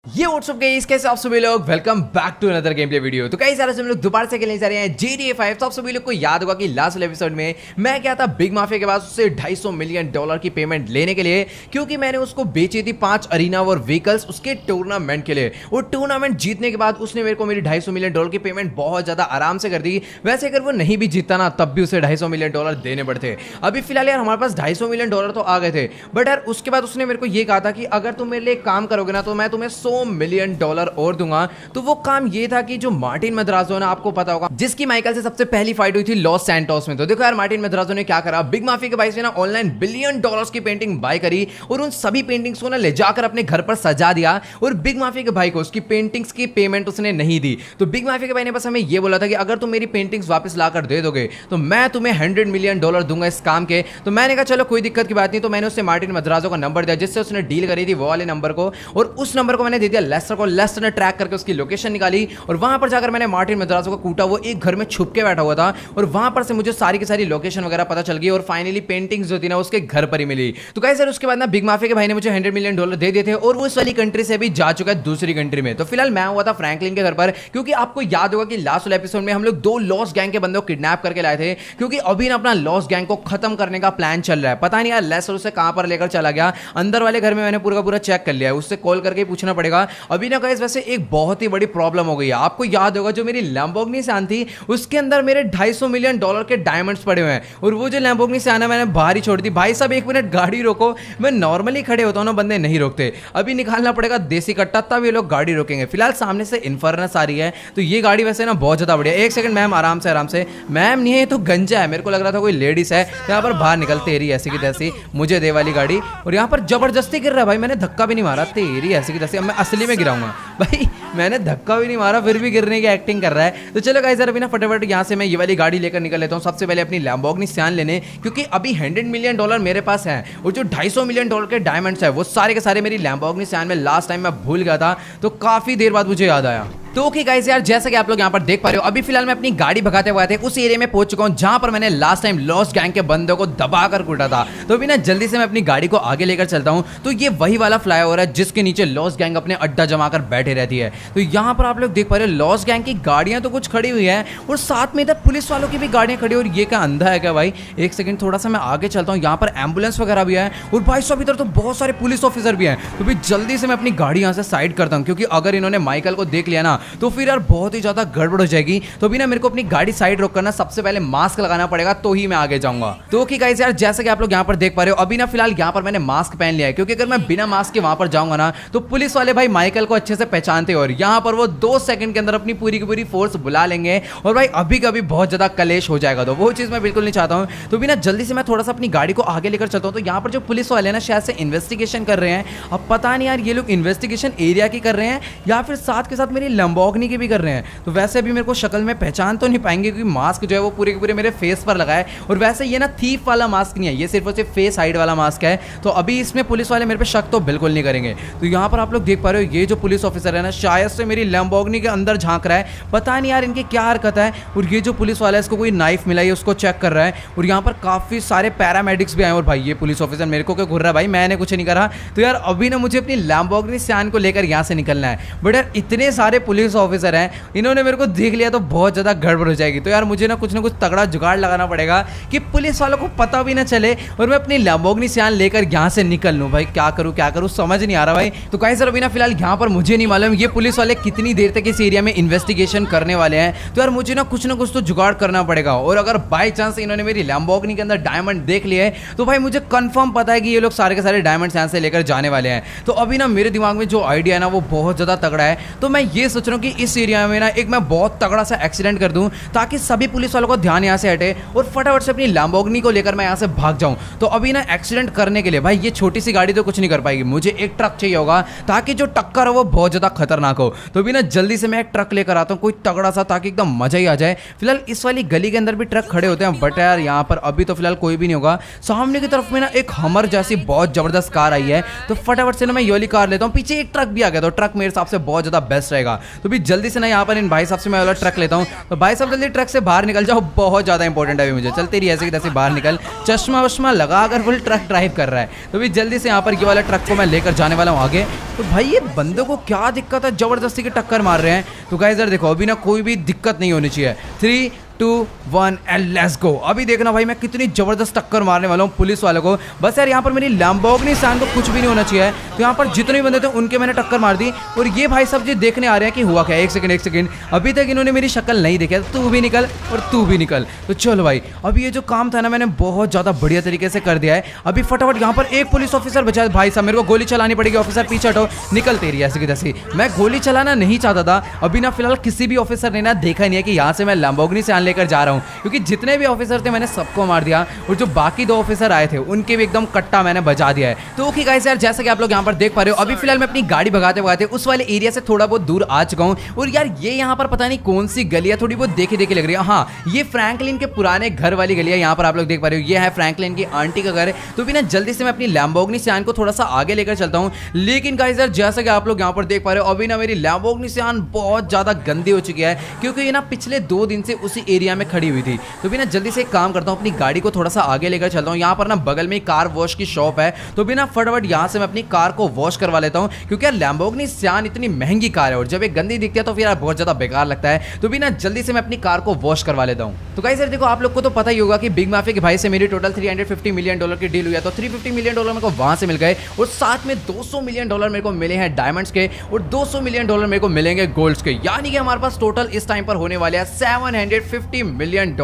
ये WhatsApp guys, कैसे आप सभी लोग। Welcome back to another game play video. तो गाइस यार हम लोग दोबारा से खेलने जा रहे हैं GTA 5। तो आप सभी लोग को याद होगा कि लास्ट एपिसोड में मैं क्या था, बिग माफिया के पास उससे $250 मिलियन की पेमेंट लेने के लिए, क्योंकि मैंने उसको बेची थी 5 अरीना और व्हीकल्स उसके टूर्नामेंट के लिए। वो टूर्नामेंट जीतने के बाद उसने मेरे को मेरी $250 मिलियन की पेमेंट बहुत ज्यादा आराम से कर दी। वैसे अगर वो नहीं भी जीतता ना, तब भी उसे $250 मिलियन देने पड़ते। अभी फिलहाल यार हमारे पास $250 मिलियन तो आ गए थे, बट यार उसके बाद उसने मेरे को ये कहा था कि अगर तुम मेरे लिए काम करोगे ना, तो मैं तुम्हें $100 मिलियन और दूंगा। तो वो काम ये था कि जो मार्टिन मद्राजो है ना, आपको पता होगा, जिसकी माइकल से सबसे पहली फाइट हुई थी लॉस सैंटोस में। तो देखो यार मार्टिन मद्राजो ने क्या करा, बिग माफिया के भाई से ना ऑनलाइन $1 बिलियन की पेंटिंग बाय करी और उन सभी पेंटिंग्स को ना ले जाकर अपने घर पर सजा दिया। और बिग माफिया के भाई को उसकी पेंटिंग्स की पेमेंट उसने नहीं दी। तो बिग माफिया के भाई ने बस हमें ये बोला था कि अगर तुम मेरी पेंटिंग्स वापस लाकर दे दोगे तो मैं तुम्हें $100 मिलियन दूंगा इस काम के। तो मैंने कहा चलो कोई दिक्कत की बात नहीं। तो मैंने उससे मार्टिन मद्राजो का नंबर दिया, जिससे उसने डील करी थी, वो वाले नंबर को, और उस नंबर को मैंने दे दिया लेस्टर को। लेस्टर ने ट्रैक करके उसकी लोकेशन निकाली और वहां पर जाकर मैंने मार्टिन मद्राजो को कूटा। वो एक घर में छुप के बैठा हुआ था और वहां पर से मुझे सारी की सारी लोकेशन वगैरह पता चल गई और फाइनली पेंटिंग्स जो थी ना उसके घर पर ही मिली। तो गाइस यार उसके बाद ना बिग माफिया के भाई ने मुझे $100 मिलियन दे दिए थे और वो इस वाली कंट्री से भी जा चुका है दूसरी कंट्री में। तो फिलहाल मैं हुआ था फ्रैंकलिन के घर पर, क्योंकि आपको याद होगा कि लास्ट वाले एपिसोड में हम लोग 2 लॉस्ट गैंग के बंदों को किडनैप करके लाए थे, क्योंकि अभी ना अपना लॉस्ट गैंग को खत्म करने का प्लान चल रहा है। पता नहीं यार लेस्टर उसे कहां पर लेकर चला गया। अंदर वाले घर में मैंने पूरा का पूरा चेक कर लिया है, उससे कॉल करके पूछना पड़ेगा। अभी ना गाइस वैसे एक बहुत ही बड़ी प्रॉब्लम हो गई है। आपको याद होगा जो मेरी लैम्बोर्गिनी सैन थी, उसके अंदर मेरे $250 मिलियन के डायमंड्स पड़े हुए हैं, और वो जो लैम्बोर्गिनी सैन है मैंने बाहर ही छोड़ दी। भाई साहब 1 मिनट गाड़ी रोको। मैं नॉर्मली खड़े होता हूं ना, बंदे नहीं रोकते। अभी निकालना पड़ेगा देसी कट्टा, तब ये लोग गाड़ी रोकेंगे। फिलहाल सामने से इन्फर्नस आ रही है, तो ये गाड़ी वैसे ना बहुत ज्यादा बढ़िया। 1 सेकंड मैम, आराम से। मैम नहीं है, तो गंजा है। मेरे को लग रहा था कोई लेडीज है। यहाँ पर बाहर निकल, तेरी ऐसी की तैसी, मुझे दे वाली गाड़ी। और यहाँ पर जबरदस्ती गिर रहा है भाई, मैंने धक्का भी नहीं मारा, तेरी ऐसी की तैसी। अब मैं असली में गिराऊंगा भाई, मैंने धक्का भी नहीं मारा फिर भी गिरने की एक्टिंग कर रहा है। तो चलो गाइस यार अभी ना फटाफट यहाँ से मैं ये वाली गाड़ी लेकर निकल लेता हूँ, सबसे पहले अपनी लैम्बोर्गिनी सैन लेने, क्योंकि अभी $100 मिलियन मेरे पास है और जो $250 मिलियन के डायमंड्स है वो सारे के सारे मेरी लैम्बोर्गिनी सैन में लास्ट टाइम मैं भूल गया था। तो काफी देर बाद मुझे याद आया। तो ओके गाइस यार, जैसा कि आप लोग यहाँ पर देख पा रहे हो, अभी फिलहाल मैं अपनी गाड़ी भगाते हुए थे उस एरिया में पहुंच चुका हूं जहां पर मैंने लास्ट टाइम लॉस्ट गैंग के बंदों को दबाकर कूटा था। तो अभी ना जल्दी से मैं अपनी गाड़ी को आगे लेकर चलता हूं। तो ये वही वाला फ्लाईओवर है जिसके नीचे लॉस्ट गैंग अपने अड्डा जमाकर बैठे रहती है। तो यहाँ पर आप लोग देख पा रहे हो लॉस्ट गैंग की गाड़ियां तो कुछ खड़ी हुई है और साथ में इधर पुलिस वालों की भी गाड़ियां खड़ी। और ये क्या अंधा है क्या भाई? 1 सेकंड, थोड़ा सा मैं आगे चलता हूँ। यहाँ पर एम्बुलेंस वगैरह भी है और भाई साहब इधर तो बहुत सारे पुलिस ऑफिसर भी हैं। तो भी जल्दी से मैं अपनी गाड़ी यहाँ से साइड करता हूँ, क्योंकि अगर इन्होंने माइकल को देख लिया ना, तो फिर यार बहुत ही ज्यादा गड़बड़ हो जाएगी। तो अभी ना मेरे को अपनी गाड़ी साइड रोक करना, सबसे पहले मास्क लगाना पड़ेगा, तो ही मैं आगे जाऊंगा। तो ओके गाइस यार, जैसा कि आप लोग यहाँ पर देख पा रहे हो, अभी ना फिलहाल यहाँ पर मैंने मास्क पहन लिया है, क्योंकि अगर मैं बिना मास्क के वहां पर जाऊंगा ना, तो पुलिस वाले भाई माइकल को अच्छे से पहचानते हैं और यहाँ पर वो 2 सेकंड के अंदर अपनी पूरी की पूरी फोर्स बुला लेंगे और भाई अभी कभी बहुत ज्यादा कलेश हो जाएगा। तो वो चीज मैं बिल्कुल नहीं चाहता हूँ। तो अभी ना जल्दी से मैं थोड़ा सा अपनी गाड़ी को आगे लेकर चलता हूँ। तो यहाँ पर जो पुलिस वाले ना शायद से इन्वेस्टिगेशन कर रहे हैं। अब पता नहीं यार ये लोग इन्वेस्टिगेशन एरिया की कर रहे हैं या फिर साथ के साथ मेरी लैम्बोर्गिनी की भी कर रहे हैं। तो वैसे भी मेरे को शक्ल में पहचान तो नहीं पाएंगे, क्योंकि मास्क जो है वो पूरे के पूरे मेरे फेस पर लगा है। और वैसे ये ना थीफ वाला मास्क नहीं है, ये सिर्फ और सिर्फ फेस हाइड वाला मास्क है। तो अभी इसमें पुलिस वाले मेरे पे शक तो बिल्कुल नहीं करेंगे। तो यहाँ पर आप लोग देख पा रहे हो, ये जो पुलिस ऑफिसर है ना, शायद से मेरी लैम्बोर्गिनी के अंदर झांक रहा है। पता नहीं यार इनकी क्या हरकत है। और ये जो पुलिस वाला है, इसको कोई नाइफ मिला है, उसको चेक कर रहा है। और यहाँ पर काफी सारे पैरामेडिक्स भी आए। और भाई ये पुलिस ऑफिसर मेरे को क्या घूर रहा है भाई, मैंने कुछ नहीं करा। तो यार अभी ना मुझे अपनी लैम्बोर्गिनी सैन को लेकर यहाँ से निकलना है। बट यार इतने सारे पुलिस ऑफिसर हैं, इन्होंने मेरे को देख लिया तो बहुत ज्यादा गड़बड़ हो जाएगी। तो यार मुझे ना कुछ तगड़ा जुगाड़ लगाना पड़ेगा कि पुलिस वालों को पता भी ना चले और मैं अपनी लैम्बोर्गिनी सैन लेकर यहाँ से निकल लूं। भाई क्या करूं समझ नहीं आ रहा भाई। तो गाइस अभी ना फिलहाल यहाँ पर मुझे नहीं मालूम ये पुलिस वाले कितनी देर तक इस एरिया में इन्वेस्टिगेशन करने वाले हैं। तो यार मुझे ना कुछ तो जुगाड़ करना पड़ेगा। और अगर बाय चांस इन्होंने मेरी लैम्बोर्गिनी के अंदर डायमंड देख लिए तो भाई मुझे कंफर्म पता है कि ये लोग सारे के सारे डायमंड यहाँ से लेकर जाने वाले हैं। तो अभी ना मेरे दिमाग में जो आइडिया है ना, वो बहुत ज्यादा तगड़ा है। तो मैं ये सोच रहा हूँ कि इस एरिया में ना एक मैं बहुत तगड़ा सा एक्सीडेंट कर दूं, ताकि सभी पुलिस वालों का ध्यान यहाँ से हटे और फटाफट से अपनी लैम्बोर्गिनी को लेकर मैं यहाँ से भाग जाऊं। तो अभी ना एक्सीडेंट करने के लिए भाई ये छोटी सी गाड़ी तो कुछ नहीं कर पाएगी, मुझे एक ट्रक चाहिए होगा, ताकि जो टक्कर हो वो बहुत ज्यादा खतरनाक हो। तो अभी ना जल्दी से मैं एक ट्रक लेकर आता हूँ, कोई तगड़ा सा, ताकि एकदम मजा ही आ जाए। फिलहाल इस वाली गली के अंदर भी ट्रक खड़े होते हैं, बट यार यहाँ पर अभी तो फिलहाल कोई भी नहीं होगा। सामने की तरफ में ना एक हमर जैसी बहुत जबरदस्त कार आई है, तो फटाफट से ना मैं ये वाली कार लेता हूँ। पीछे एक ट्रक भी आ गया, तो ट्रक मेरे हिसाब से बहुत ज्यादा बेस्ट रहेगा। तो भी जल्दी से ना यहाँ पर इन भाई साहब से मैं वाला ट्रक लेता हूँ। तो भाई साहब जल्दी ट्रक से बाहर निकल जाओ, बहुत ज़्यादा इंपॉर्टेंट है अभी मुझे। चलते रही ऐसे की तैसे बाहर निकल, चश्मा वश्मा लगा कर फुल ट्रक ड्राइव कर रहा है। तो भी जल्दी से यहाँ पर ये वाला ट्रक को मैं लेकर जाने वाला हूँ आगे। तो भाई ये बंदों को क्या दिक्कत है, जबरदस्ती की टक्कर मार रहे हैं। तो गाइस इधर देखो, अभी ना कोई भी दिक्कत नहीं होनी चाहिए। 3, 2, 1 एंड लेट्स गो। अभी देखना भाई मैं कितनी जबरदस्त टक्कर मारने वाला हूँ पुलिस वालों को। बस यार यहाँ पर मेरी लैम्बोर्गिनी सैन को कुछ भी नहीं होना चाहिए। तो यहाँ पर जितने बंदे थे उनके मैंने टक्कर मार दी। और ये भाई सब जी देखने आ रहे हैं कि हुआ क्या। एक सेकंड, अभी तक इन्होंने मेरी शक्ल नहीं देखी। तू भी निकल और तू भी निकल। तो चलो भाई, अभी ये जो काम था ना मैंने बहुत ज़्यादा बढ़िया तरीके से कर दिया है। अभी फटाफट यहाँ पर एक पुलिस ऑफिसर बचा है। भाई साहब मेरे को गोली चलानी पड़ेगी। ऑफिसर पीछे हटो, निकल तेरी ऐसी की तैसी। मैं गोली चलाना नहीं चाहता था। अभी ना फिलहाल किसी भी ऑफिसर ने ना देखा नहीं है कि यहाँ से मैं लैम्बोर्गिनी सैन लेकर जा रहा हूँ, क्योंकि जितने भी ऑफिसर थे मैंने सबको मार दिया। और जो बाकी 2 ऑफिसर आए थे उनके भी एकदम कट्टा मैंने बजा दिया है। तो ओके गाइस यार, जैसा कि आप लोग यहाँ पर देख पा रहे हो, अभी फिलहाल मैं अपनी गाड़ी भगाते भगाते उस वाले एरिया से थोड़ा बहुत दूर आ चुका हूँ। और यार ये यहाँ पर पता नहीं कौन सी गली है, थोड़ी बहुत देखे लग रही है। हाँ, ये फ्रैंकलिन के पुराने घर वाली गली है। यहाँ पर आप लोग देख पा रहे हो, ये है फ्रैंकलिन की आंटी का घर है। तो भी ना जल्दी से मैं अपनी लैम्बोर्गिनी सैन को थोड़ा सा आगे लेकर चलता हूँ। लेकिन गाइस यार जैसा कि आप लोग यहाँ पर देख पा रहे हो, अभी ना मेरी लैम्बोर्गिनी सैन बहुत ज्यादा गंदी हो चुकी है, क्योंकि ये ना पिछले 2 दिन से उसी एरिया में खड़ी हुई थी। तो भी ना जल्दी से एक काम करता हूँ, अपनी गाड़ी को थोड़ा सा आगे लेकर चलता हूँ। यहाँ पर ना बगल में कार वॉश की शॉप है। तो भी ना फटाफट यहाँ से मैं अपनी कार को वॉश करवा लेता हूँ, क्योंकि यार लैम्बोर्गिनी सैन इतनी महंगी कार है और जब ये गंदी दिखती है तो फिर यार बहुत ज्यादा बेकार लगता है। तो भी ना जल्दी से मैं अपनी कार को वॉश करवा लेता हूँ। तो गाइस यार देखो, आप लोग को तो पता ही होगा कि बिग माफिया के भाई से मेरी टोटल $350 मिलियन की डील हुई है। तो $350 मिलियन मेरे को वहां से मिल गए और साथ में $200 मिलियन मेरे को मिले हैं डायमंड्स के और $200 मिलियन मेरे को मिलेंगे गोल्ड्स के। यानी कि हमारे पास टोटल इस टाइम पर होने वाले हैं $750 मिलियन,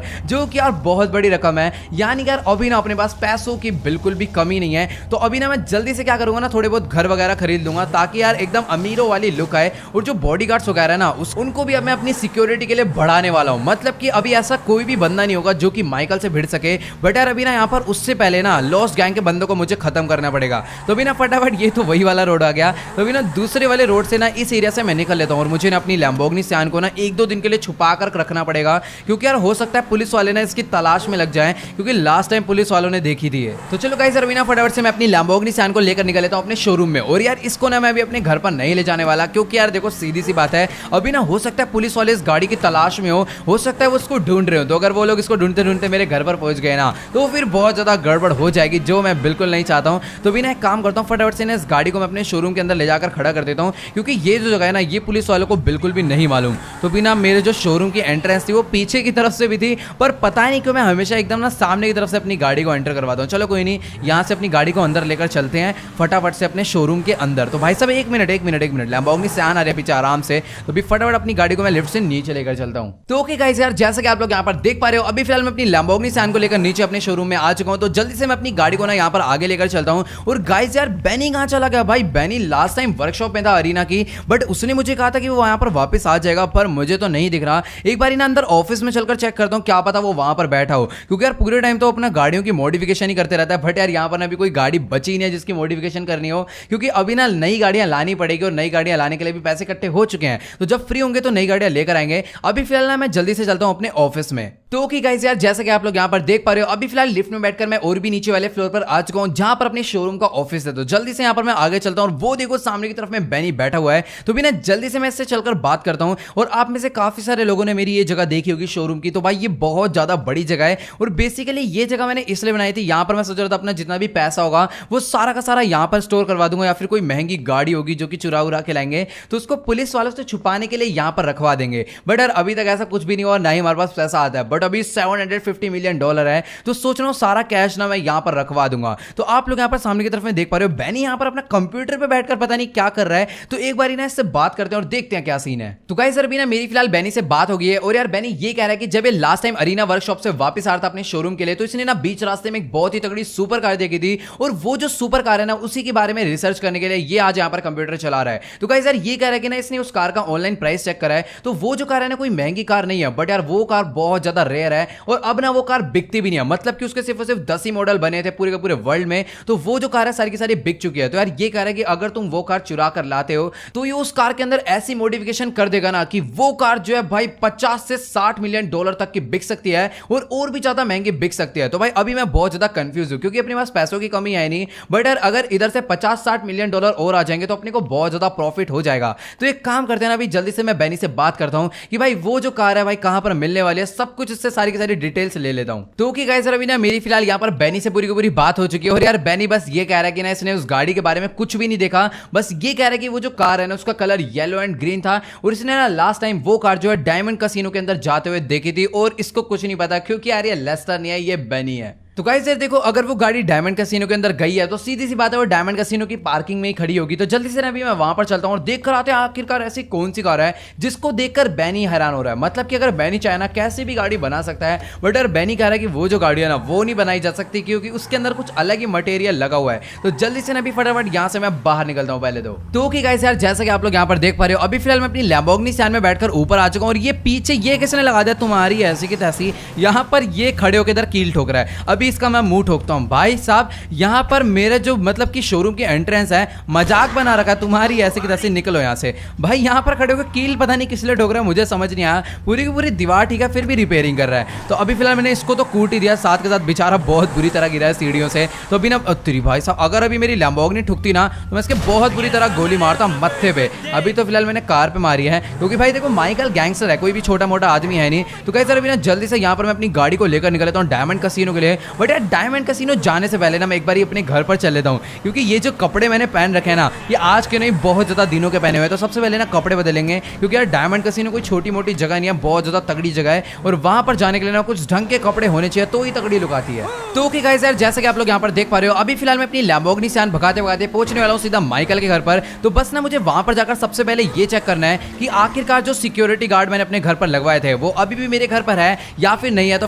जो कि यार बहुत बड़ी रकम है। यानी कि यार अभी ना अपने पास पैसों की बिल्कुल भी कमी नहीं है। तो अभी ना मैं जल्दी से क्या करूंगा ना, थोड़े बहुत घर वगैरह खरीद लूंगा, ताकि यार एकदम अमीरों वाली लुक आए। और जो बॉडीगार्ड्स वगैरह ना उनको भी अब मैं अपनी सिक्योरिटी के लिए बढ़ाने वाला हूं। मतलब कि अभी ऐसा कोई भी बंदा नहीं होगा जो कि माइकल से भिड़ सके। बट यार अभी ना यहाँ पर उससे पहले ना लॉस्ट गैंग के बंदों को मुझे खत्म करना पड़ेगा। तो अभी ना फटाफट ये तो वही वाला रोड आ गया। तो अभी ना दूसरे वाले रोड से ना इस एरिया से मैं निकल लेता हूँ और मुझे ना अपनी लैम्बोर्गिनी सैन को ना 1-2 दिन के लिए छुपा कर रखना पड़ेगा, क्योंकि यार हो सकता है पुलिस वाले ना इसकी तलाश में लग जाएं, क्योंकि लास्ट टाइम पुलिस वालों ने देखी थी। तो चलो गाइस अभी ना फटाफट से मैं अपनी लैम्बोर्गिनी सैन को लेकर निकल लेता हूँ अपने शोरूम में। और यार इसको ना मैं अभी अपने घर पर नहीं ले जाने वाला, क्योंकि यार देखो सीधी सी बात है, अभी ना हो सकता है पुलिस वाले इस गाड़ी की तलाश में हो सकता है वो उसको ढूंढ रहे हो। तो अगर वो लोग इसको ढूंढते ढूंढते मेरे घर पर पहुंच गए ना, तो फिर बहुत ज्यादा गड़बड़ हो जाएगी, जो मैं बिल्कुल नहीं चाहता हूँ। तो भी ना एक काम करता हूँ, फटाफट से ना इस गाड़ी को मैं अपने शोरूम के अंदर ले जाकर खड़ा कर देता हूँ, क्योंकि ये जो जगह है ना ये पुलिस वालों को बिल्कुल भी नहीं मालूम। तो बिना मेरे जो शोरूम की एंट्रेंस थी वो पीछे की तरफ से भी थी, पर पता नहीं क्यों मैं हमेशा एकदम ना सामने की तरफ से अपनी गाड़ी को एंटर करवाता हूँ। चलो कोई नहीं, यहाँ से अपनी गाड़ी को अंदर लेकर चलते हैं फटाफट से अपने शोरूम के अंदर। तो भाई साहब एक मिनट लैम्बोर्गिनी सैन आ रही है पीछे आराम से। तो भी फटाफट अपनी गाड़ी को मैं लिफ्ट से नीचे लेकर चलता हूँ। तो ओके गाइस यार, जैसा कि आप लोग यहाँ पर देख पा रहे हो, अभी फिलहाल मैं अपनी लैम्बोर्गिनी सैन को लेकर नीचे अपने शोरूम में आ चुका हूँ। तो जल्दी से मैं अपनी गाड़ी को ना यहाँ पर आगे लेकर चलता हूँ। और गाइस यार बेनी कहाँ चला गया भाई? बेनी लास्ट टाइम वर्कशॉप में था अरीना की, बट उसने मुझे कहा था कि वो यहाँ पर वापस आ जाएगा, पर मुझे तो नहीं दिख रहा। एक बार ना अंदर ऑफिस में चलकर चेक करता हूँ, क्या पता वो वहां पर बैठा हो, क्योंकि यार पूरे टाइम तो अपना गाड़ियों की मॉडिफिकेशन ही करते रहता है। बट यार यहाँ पर अभी कोई गाड़ी बची नहीं है जिसकी मॉडिफिकेशन करनी हो, क्योंकि अभी ना नई गाड़ियां लानी पड़ेगी और नई गाड़ियां लाने के लिए भी पैसे इकट्ठे हो चुके हैं। तो जब फ्री होंगे तो नई गाड़ियां लेकर आएंगे। अभी फिलहाल ना मैं जल्दी से चलता हूं अपने ऑफिस में। तो ओके गाइस यार, जैसा कि आप लोग यहाँ पर देख पा रहे हो, अभी फिलहाल लिफ्ट में बैठकर मैं और भी नीचे वाले फ्लोर पर आ चुका हूँ, जहां पर अपने शोरूम का ऑफिस है। तो जल्दी से यहाँ पर मैं आगे चलता हूँ और वो देखो सामने की तरफ में बेनी बैठा हुआ है। तो भी ना जल्दी से मैं इससे चलकर बात करता हूँ। और आप में से काफी सारे लोगों ने मेरी ये जगह देखी होगी शोरूम की। तो भाई ये बहुत ज्यादा बड़ी जगह है और बेसिकली ये जगह मैंने इसलिए बनाई थी, यहाँ पर मैं सोच रहा था अपना जितना भी पैसा होगा वो सारा का सारा यहाँ पर स्टोर करवा दूंगा, या फिर कोई महंगी गाड़ी होगी जो कि चुरा उरा के लाएंगे तो उसको पुलिस वालों से छुपाने के लिए यहाँ पर रखवा देंगे। बट यार अभी तक ऐसा कुछ भी नहीं हुआ, ना ही हमारे पास पैसा आता है। बट अभी $750 मिलियन है, तो सोच रहा हूँ सारा कैश ना मैं यहाँ पर रखवा दूंगा। तो आप लोग यहाँ पर सामने की तरफ में देख पा रहे हो, बेनी यहाँ पर अपना कंप्यूटर पे बैठकर पता नहीं क्या कर रहा है। तो एक बार ना इससे बात करते हैं और देखते हैं क्या सीन है। तो गाइस सर अभी ना मेरी फिलहाल बेनी से बात हो गई है। और यार बेनी ये कह रहा है कि जब ये लास्ट टाइम अरीना वर्कशॉप से वापस आ रहा था अपने शोरूम के लिए, तो इसने ना बीच रास्ते में एक बहुत ही तगड़ी सुपर कार देखी थी, और वो जो सुपर कार है ना उसी के बारे में रिसर्च करने के लिए ये आज यहाँ पर कंप्यूटर चला रहा है। तो गाइस यार ये कह रहा है कि ना इसने उस कार का ऑनलाइन प्राइस चेक करा है, तो वो जो कार है ना कोई महंगी कार नहीं है, बट यार वो कार बहुत ज्यादा रेयर है और अब ना वो कार बिकती भी नहीं है, मतलब कि उसके सिर्फ और सिर्फ 10 ही मॉडल बने थे पूरे के पूरे वर्ल्ड में, तो वो जो कार है सारी की सारी बिक चुकी है। तो यार ये कार है कि अगर तुम वो कार चुरा कर लाते हो तो ये उस कार के अंदर ऐसी मॉडिफिकेशन कर देगा ना कि वो कार जो है भाई 50 से 60 मिलियन डॉलर तक की बिक सकती है और भी ज्यादा महंगी बिक सकती है। तो भाई अभी मैं बहुत ज्यादा कंफ्यूज हूं क्योंकि अपने पास पैसों की कमी है नहीं, बट यार अगर इधर से 50-60 मिलियन डॉलर और आ जाएंगे तो अपने को बहुत ज्यादा प्रॉफिट हो जाएगा। तो एक काम करते हैं ना, अभी जल्दी से मैं बेनी से बात करता हूं कि भाई वो जो कार है भाई कहां पर मिलने वाली है, सब कुछ इससे सारी की सारी डिटेल्स ले लेता हूं। तो कि गाइस अभी ना मेरी फिलहाल यहां पर बेनी से पूरी की पूरी बात हो चुकी है और यार बेनी बस ये कह रहा है कि ना इसने उस गाड़ी के बारे में कुछ भी नहीं देखा, बस ये कह रहा है कि वो जो कार है ना उसका कलर येलो एंड ग्रीन था और इसने ना लास्ट टाइम वो कार जो है डायमंड कैसीनो के अंदर जाते हुए देखी थी और इसको कुछ नहीं पता क्योंकि यार ये लेस्टर नहीं है, ये बेनी है। तो गाइस यार देखो, अगर वो गाड़ी डायमंड कैसीनो के अंदर गई है तो सीधी सी बात है वो डायमंड कैसीनो की पार्किंग में ही खड़ी होगी। तो जल्दी से अभी मैं वहां पर चलता हूं और देख कर आते हैं आखिरकार ऐसी कौन सी कार है जिसको देखकर बेनी हैरान हो रहा है। मतलब कि अगर बेनी चाहे ना कैसी भी गाड़ी बना सकता है, बट यार बेनी कह रहा है कि वो जो गाड़ी है ना वो नहीं बनाई जा सकती क्योंकि उसके अंदर कुछ अलग ही मटेरियल लगा हुआ है। तो जल्दी से अभी फटाफट यहाँ से मैं बाहर निकलता हूँ पहले तो कि गाइस यार जैसा कि आप लोग यहाँ पर देख पा रहे हो, अभी फिलहाल मैं अपनी लैम्बोर्गिनी सियान में बैठकर ऊपर आ चुका हूँ और ये पीछे ये किसने लगा दिया तुम्हारी ऐसी की तैसी, यहाँ पर ये खड़े होकर इधर कील ठोक रहा है। अभी इसका मैं मुंह ठोक भाई साहब, यहां पर मेरे जो मतलब कि शोरूम की एंट्रेंस है मजाक बना रखा है तुम्हारी ऐसे की तैसे, निकलो यहां से। भाई यहां पर खड़े होकर कील पता नहीं किस लिए ठोक रहा है, मुझे समझ नहीं आया। पूरी की पूरी दीवार ठीक है फिर भी रिपेयरिंग कर रहा है। तो अभी फिलहाल मैंने इसको तो कूट ही दिया, साथ के साथ बेचारा बहुत बुरी तरह गिरा है सीढ़ियों से। तो अभी ना तेरी भाई साहब, अगर अभी मेरी लैम्बोर्गिनी ठुकती ना तो मैं इसके बहुत बुरी तरह गोली मारता मत्थे पे। अभी तो फिलहाल मैंने कार पे मारी है क्योंकि भाई देखो माइकल गैंगस्टर है, कोई भी छोटा मोटा आदमी है नहीं। तो कहीं सर अभी ना जल्दी से यहाँ पर मैं अपनी गाड़ी को लेकर निकलता हूँ डायमंड कैसीनो के लिए। बट यार डायमंड कैसीनो जाने से पहले ना मैं एक बार अपने घर पर चल लेता हूँ क्योंकि ये जो कपड़े मैंने पहन रखे हैं ना ये आज के नहीं बहुत ज्यादा दिनों के पहने हुए हैं। तो सबसे पहले ना कपड़े बदलेंगे क्योंकि यार डायमंड कैसीनो कोई छोटी मोटी जगह नहीं है, बहुत ज्यादा तगड़ी जगह है और वहां पर जाने के लिए ना कुछ ढंग के कपड़े होने चाहिए तो ही तगड़ी लुक आती है। तो कि गाइस यार जैसे कि आप लोग यहाँ पर देख पा रहे हो, अभी फिलहाल मैं अपनी लैम्बोर्गिनी सियान भगाते भगाते पहुंचने वाला हूँ सीधा माइकल के घर पर। तो बस ना मुझे वहां पर जाकर सबसे पहले ये चेक करना है कि आखिरकार जो सिक्योरिटी गार्ड मैंने अपने घर पर लगवाए थे वो अभी भी मेरे घर पर है या फिर नहीं है। तो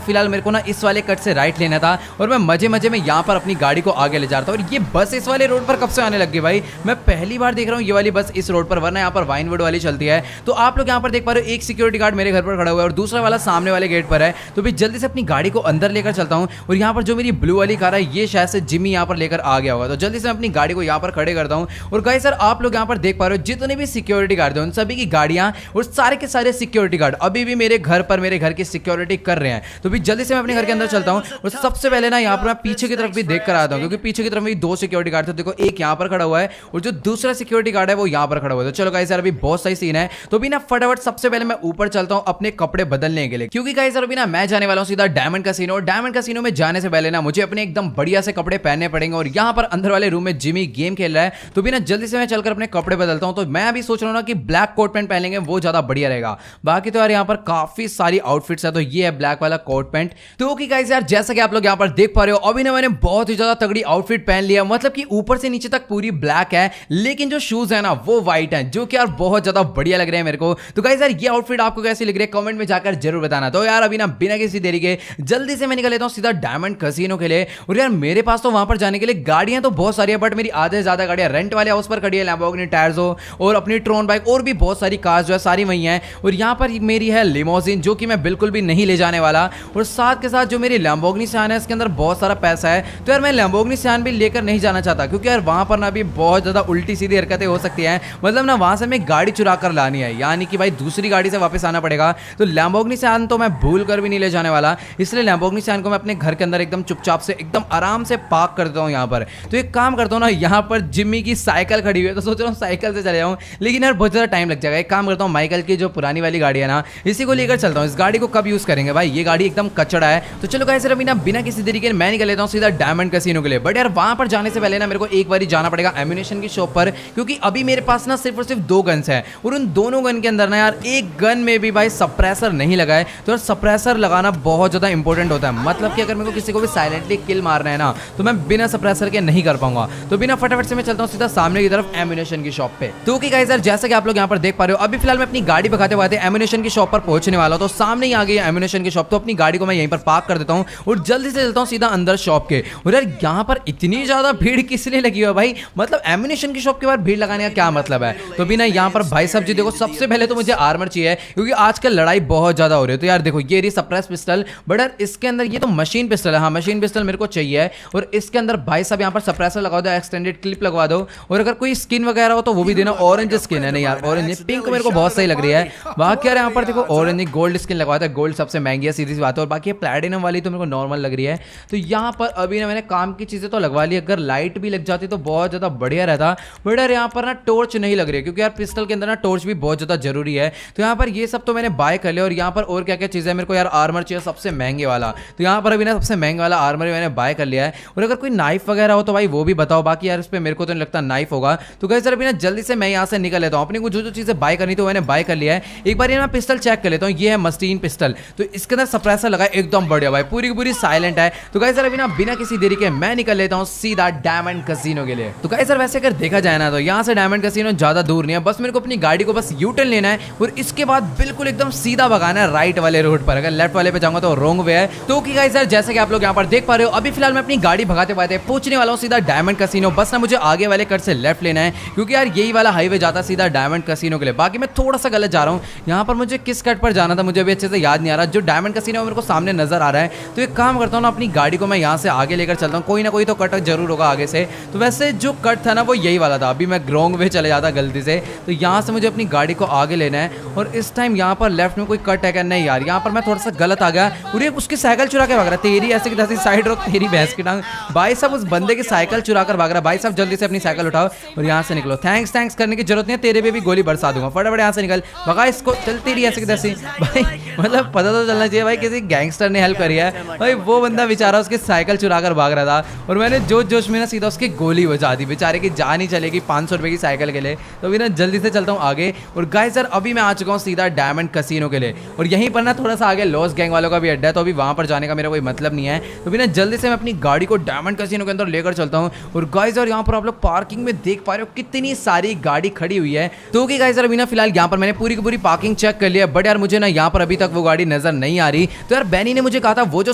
फिलहाल मेरे को ना इस वाले कट से राइट लेना था और मैं मजे मजे में यहाँ पर अपनी गाड़ी को आगे ले जा रहा था। और ये बस इस वाले रोड पर कब से आने लग गई भाई, मैं पहली बार देख रहा हूँ ये वाली बस इस रोड पर, वरना यहाँ पर वाइनवुड वाली चलती है। तो आप लोग यहाँ पर देख पा रहे हो एक सिक्योरिटी गार्ड मेरे घर पर खड़ा हुआ है और दूसरा वाला सामने वाले गेट पर है। तो भी जल्दी से अपनी गाड़ी को अंदर लेकर चलता हूँ और यहाँ पर जो मेरी ब्लू वाली कार है ये शायद से जिम्मी यहाँ पर लेकर आ गया होगा। तो जल्दी से अपनी गाड़ी को यहाँ पर खड़े करता हूँ। और गाइस सर आप लोग यहाँ पर देख पा रहे हो जितने भी सिक्योरिटी गार्ड हैं उन सभी की गाड़ियाँ और सारे के सारे सिक्योरिटी गार्ड अभी भी मेरे घर पर मेरे घर की सिक्योरिटी कर रहे हैं। तो भी जल्दी से मैं अपने घर के अंदर चलता हूँ और सबसे पहले ना यहाँ पर मैं पीछे की तरफ भी देख कर आता हूँ क्योंकि पीछे की तरफ भी दो सिक्योरिटी गार्ड थे। देखो एक यहाँ पर खड़ा हुआ है और जो दूसरा सिक्योरिटी गार्ड है वो यहाँ पर खड़ा हुआ है। तो चलो गाइस यार अभी बहुत सही सीन है। तो भी ना फटाफट सबसे पहले मैं ऊपर चलता हूँ अपने कपड़े बदलने के लिए क्योंकि गाइस यार अभी ना मैं जाने वाला हूँ सीधा डायमंड कैसीनो। और डायमंड कैसीनो में जाने से पहले ना मुझे अपने एकदम बढ़िया से कपड़े पहनने पड़ेंगे और यहाँ पर अंदर वाले रूम में जिमी गेम खेल रहा है। तो भी ना जल्दी से मैं चलकर अपने कपड़े बदलता हूँ। तो मैं अभी सोच रहा हूँ ना कि ब्लैक कोट पैंट पहनेंगे वो ज्यादा बढ़िया रहेगा। बाकी तो यार यहाँ पर काफी सारी आउटफिट्स है। तो ये है ब्लैक वाला कोट पैंट। तो गाइस यार जैसा कि आप लोग यहाँ पर देख पा रहे हो अभी ना मैंने बहुत ही ज्यादा तगड़ी आउटफिट पहन लिया, मतलब कि ऊपर से नीचे तक पूरी ब्लैक है लेकिन जो शूज है ना वो व्हाइट है, जो कि यार बहुत ज्यादा बढ़िया लग रहे हैं मेरे को। तो गाइस यार ये आउटफिट आपको कैसी लग रही है कमेंट में जाकर जरूर बताना। तो यार अभी ना बिना किसी देरी के जल्दी से मैं निकल लेता हूँ सीधा डायमंड कैसीनो के लिए। और यार मेरे पास तो वहां पर जाने के लिए गाड़ियां तो बहुत सारी है बट मेरी आधे से ज्यादा गाड़ियां रेंट वाले हाउस पर खड़ी है, लैम्बोर्गिनी टायर्सो और अपनी ट्रोन बाइक और भी बहुत सारी कार्स जो है सारी वही हैं। और यहाँ पर मेरी है लिमोजिन जो कि मैं बिल्कुल भी नहीं ले जाने वाला। और साथ के साथ जो मेरी लैम्बोर्गिनी सियान है इसके अंदर बहुत सारा पैसा है। तो यार मैं लैम्बोर्गिनी सियान भी लेकर नहीं जाना चाहता क्योंकि यार वहां पर ना भी बहुत ज्यादा उल्टी सीधी हरकतें हो सकती हैं। मतलब ना वहां से मैं गाड़ी चुरा कर लानी है, यानी कि भाई दूसरी गाड़ी से वापस आना पड़ेगा। तो लैम्बोर्गिनी सियान तो मैं भूल कर भी नहीं ले जाने वाला, इसलिए लैम्बोर्गिनी सियान को मैं अपने घर के अंदर एकदम चुपचाप से एकदम आराम से पार्क कर देता हूँ यहाँ पर। तो एक काम करता हूँ ना, यहाँ पर जिम्मी की साइकिल खड़ी हुई है तो सोच रहा हूँ साइकिल से चले जाऊँ, लेकिन यार बहुत ज्यादा टाइम लग जाएगा। एक काम करता हूँ माइकल की जो पुरानी वाली गाड़ी है ना इसी को लेकर चलता हूँ। इस गाड़ी को कब यूज करेंगे भाई, ये गाड़ी एकदम कचड़ा है। तो चलो गाइस अभी ना बिना किसी तरीके से मैं निकल लेता हूँ सीधा डायमंड कैसीनो के लिए। बट यार वहां पर जाने से पहले ना मेरे को एक बार जाना पड़ेगा एम्यूनेशन की शॉप पर क्योंकि अभी मेरे पास ना सिर्फ और सिर्फ 2 गन्स हैं और उन दोनों गन के अंदर ना यार एक गन में भी भाई सप्रेसर नहीं लगा है। तो यार सप्रेसर लगाना बहुत ज्यादा इंपॉर्टेंट होता है, मतलब कि अगर मेरे को किसी को भी साइलेंटली किल मारना है ना तो मैं बिना सप्रेसर के नहीं कर पाऊंगा। तो बिना फटाफट से मैं चलता हूँ सीधा सामने की तरफ एम्यूनेशन की शॉप पे। तो गाइस यार जैसा कि आप लोग यहाँ पर देख पा रहे हो अभी फिलहाल मैं अपनी गाड़ी भगाते भगाते एम्यूनेशन की शॉप पर पहुंचने वाला हूं। तो सामने ही आ गई एम्यूनेशन की शॉप। तो अपनी गाड़ी को मैं यहीं पर पार्क कर देता हूं और जल्दी से चलता हूँ सीधा अंदर शॉप के। और यार यहाँ पर इतनी ज्यादा भीड़ किस लिए लगी है भाई, मतलब एम्युनिशन की शॉप के बाहर भीड़ लगाने का क्या मतलब है। तो भी ना यहाँ पर भाई साहब जी देखो, सबसे पहले तो मुझे आर्मर चाहिए क्योंकि आजकल लड़ाई बहुत ज्यादा हो रही है। तो यार देखो ये रही सप्रेस पिस्टल, बट यार इसके अंदर ये तो मशीन पिस्टल है, हाँ मशीन पिस्टल मेरे को चाहिए। और इसके अंदर भाई साहब यहाँ पर सप्रेसर लगा दो, एक्सटेंडेड क्लिप लगवा दो, और अगर कोई स्किन वगैरह हो तो वो भी देना। ऑरेंज स्किन है, नहीं यार ऑरेंज, पिंक मेरे को बहुत सही लग रही है। बाकी यार यहाँ पर देखो ऑरेंज गोल्ड स्किन लगवाता है, गोल्ड सबसे महंगी है, सीधी सी बात है। और बाकी प्लैटिनम वाली तो मेरे को नॉर्मल लग रही है। तो यहाँ पर अभी ना मैंने काम की चीजें तो लगवा ली, अगर लाइट भी लग जाती तो बहुत ज्यादा बढ़िया रहता। बट यार यहाँ पर ना टॉर्च नहीं लग रही है, क्योंकि यार पिस्टल के अंदर ना टॉर्च भी बहुत ज्यादा जरूरी है। तो यहाँ पर ये सब तो मैंने बाय कर लिया। और यहाँ पर और क्या क्या चीजें मेरे को यार आर्मर चाहिए सबसे महंगे वाला, तो यहाँ पर अभी ना सबसे महंगा वाला आर्मर मैंने बाय कर लिया है। और अगर कोई नाइफ वगैरह हो तो भाई वो भी बताओ, बाकी यार इस पे मेरे को तो नहीं लगता नाइफ होगा। तो गाइस अभी ना जल्दी से मैं यहाँ से निकल लेता हूँ, अपनी को जो जो चीजें बाय करनी थी मैंने बाय कर लिया है। एक बार ये मैं पिस्टल चेक कर लेता हूँ, ये है मस्टीन पिस्टल, तो इसके अंदर सप्रेसर लगा एकदम बढ़िया भाई, पूरी की पूरी साइलेंट है। तो गाइस अभी ना बिना किसी देरी के मैं निकल लेता हूँ सीधा डायमंड कैसीनो के लिए। तो गाइस सर वैसे अगर देखा जाए ना तो यहाँ से डायमंड कैसीनो ज्यादा दूर नहीं है, बस मेरे को अपनी गाड़ी को बस यू टर्न लेना है और इसके बाद बिल्कुल एकदम सीधा भगाना है राइट वाले रोड पर। अगर लेफ्ट वाले पे जाऊंगा तो रॉन्ग वे है। तो कि गाइस सर जैसे कि आप लोग यहाँ पर देख पा रहे हो, अभी फिलहाल मैं अपनी गाड़ी भगाते भगाते पहुंचने वाला हूँ सीधा डायमंड कैसीनो। बस ना मुझे आगे वाले कट से लेफ्ट लेना है, क्योंकि यार यही वाला हाईवे जाता है सीधा डायमंड कैसीनो के लिए। बाकी मैं थोड़ा सा गलत जा रहा हूँ, यहाँ पर मुझे किस कट पर जाना था मुझे अभी अच्छे से याद नहीं आ रहा। जो डायमंड कैसीनो मेरे को सामने नजर आ रहा है, तो एक काम करता हूँ ना, अपनी गाड़ी को मैं यहाँ से आगे लेकर चलता हूँ, कोई ना कोई तो कट जरूर होगा आगे से। तो वैसे जो कट था ना वो यही वाला था, अभी मैं रॉन्ग वे चले जाता गलती से। तो यहाँ से मुझे अपनी गाड़ी को आगे लेना है और इस टाइम यहाँ पर लेफ्ट में कोई कट है क्या, नहीं यार यहाँ पर मैं थोड़ा सा गलत आ गया। पूरी उसकी साइकिल चुरा के भाग रहा है, तेरी ऐसे की तैसी साइड रोक, तेरी भैंस की टांग। भाई साहब उस बंदे की साइकिल चुरा कर भाग रहा है। भाई साहब जल्दी से अपनी साइकिल उठाओ और यहाँ से निकलो। थैंक्स थैंक्स करने की जरूरत नहीं है, तेरे पे भी गोली बरसा दूंगा, फटाफट यहाँ से निकल, भगा इसको, चल तेरी ऐसे की तैसी। भाई मतलब पता तो चलना चाहिए भाई किसी गैंगस्टर ने हेल्प करी है। भाई वो बंदा बेचारा उसकी साइकिल चुरा कर भाग रहा था और मैंने जोश जोश में ना सीधा उसकी गोली बचा दी, बेचारे की जान ही चलेगी 500 रुपए की साइकिल के लिए। तो अभी ना जल्दी से चलता हूँ आगे। और गाइस सर अभी मैं आ चुका हूँ सीधा डायमंड कैसीनो के लिए, और यहीं पर ना थोड़ा सा आगे लॉस गैंग वालों का भी अड्डा है, तो अभी वहां पर जाने का मेरा कोई मतलब नहीं है। तो अभी ना जल्दी से मैं अपनी गाड़ी को डायमंड कैसीनो के अंदर लेकर चलता हूँ। और गाइस और यहाँ पर आप लोग पार्किंग में देख पा रहे हो कितनी सारी गाड़ी खड़ी हुई है। तो कि गाइस अभी ना फिलहाल यहाँ पर मैंने पूरी की पूरी पार्किंग चेक कर लिया, बट यार मुझे ना यहाँ पर अभी तक वो गाड़ी नजर नहीं आ रही। तो यार बैनी ने मुझे कहा था वो जो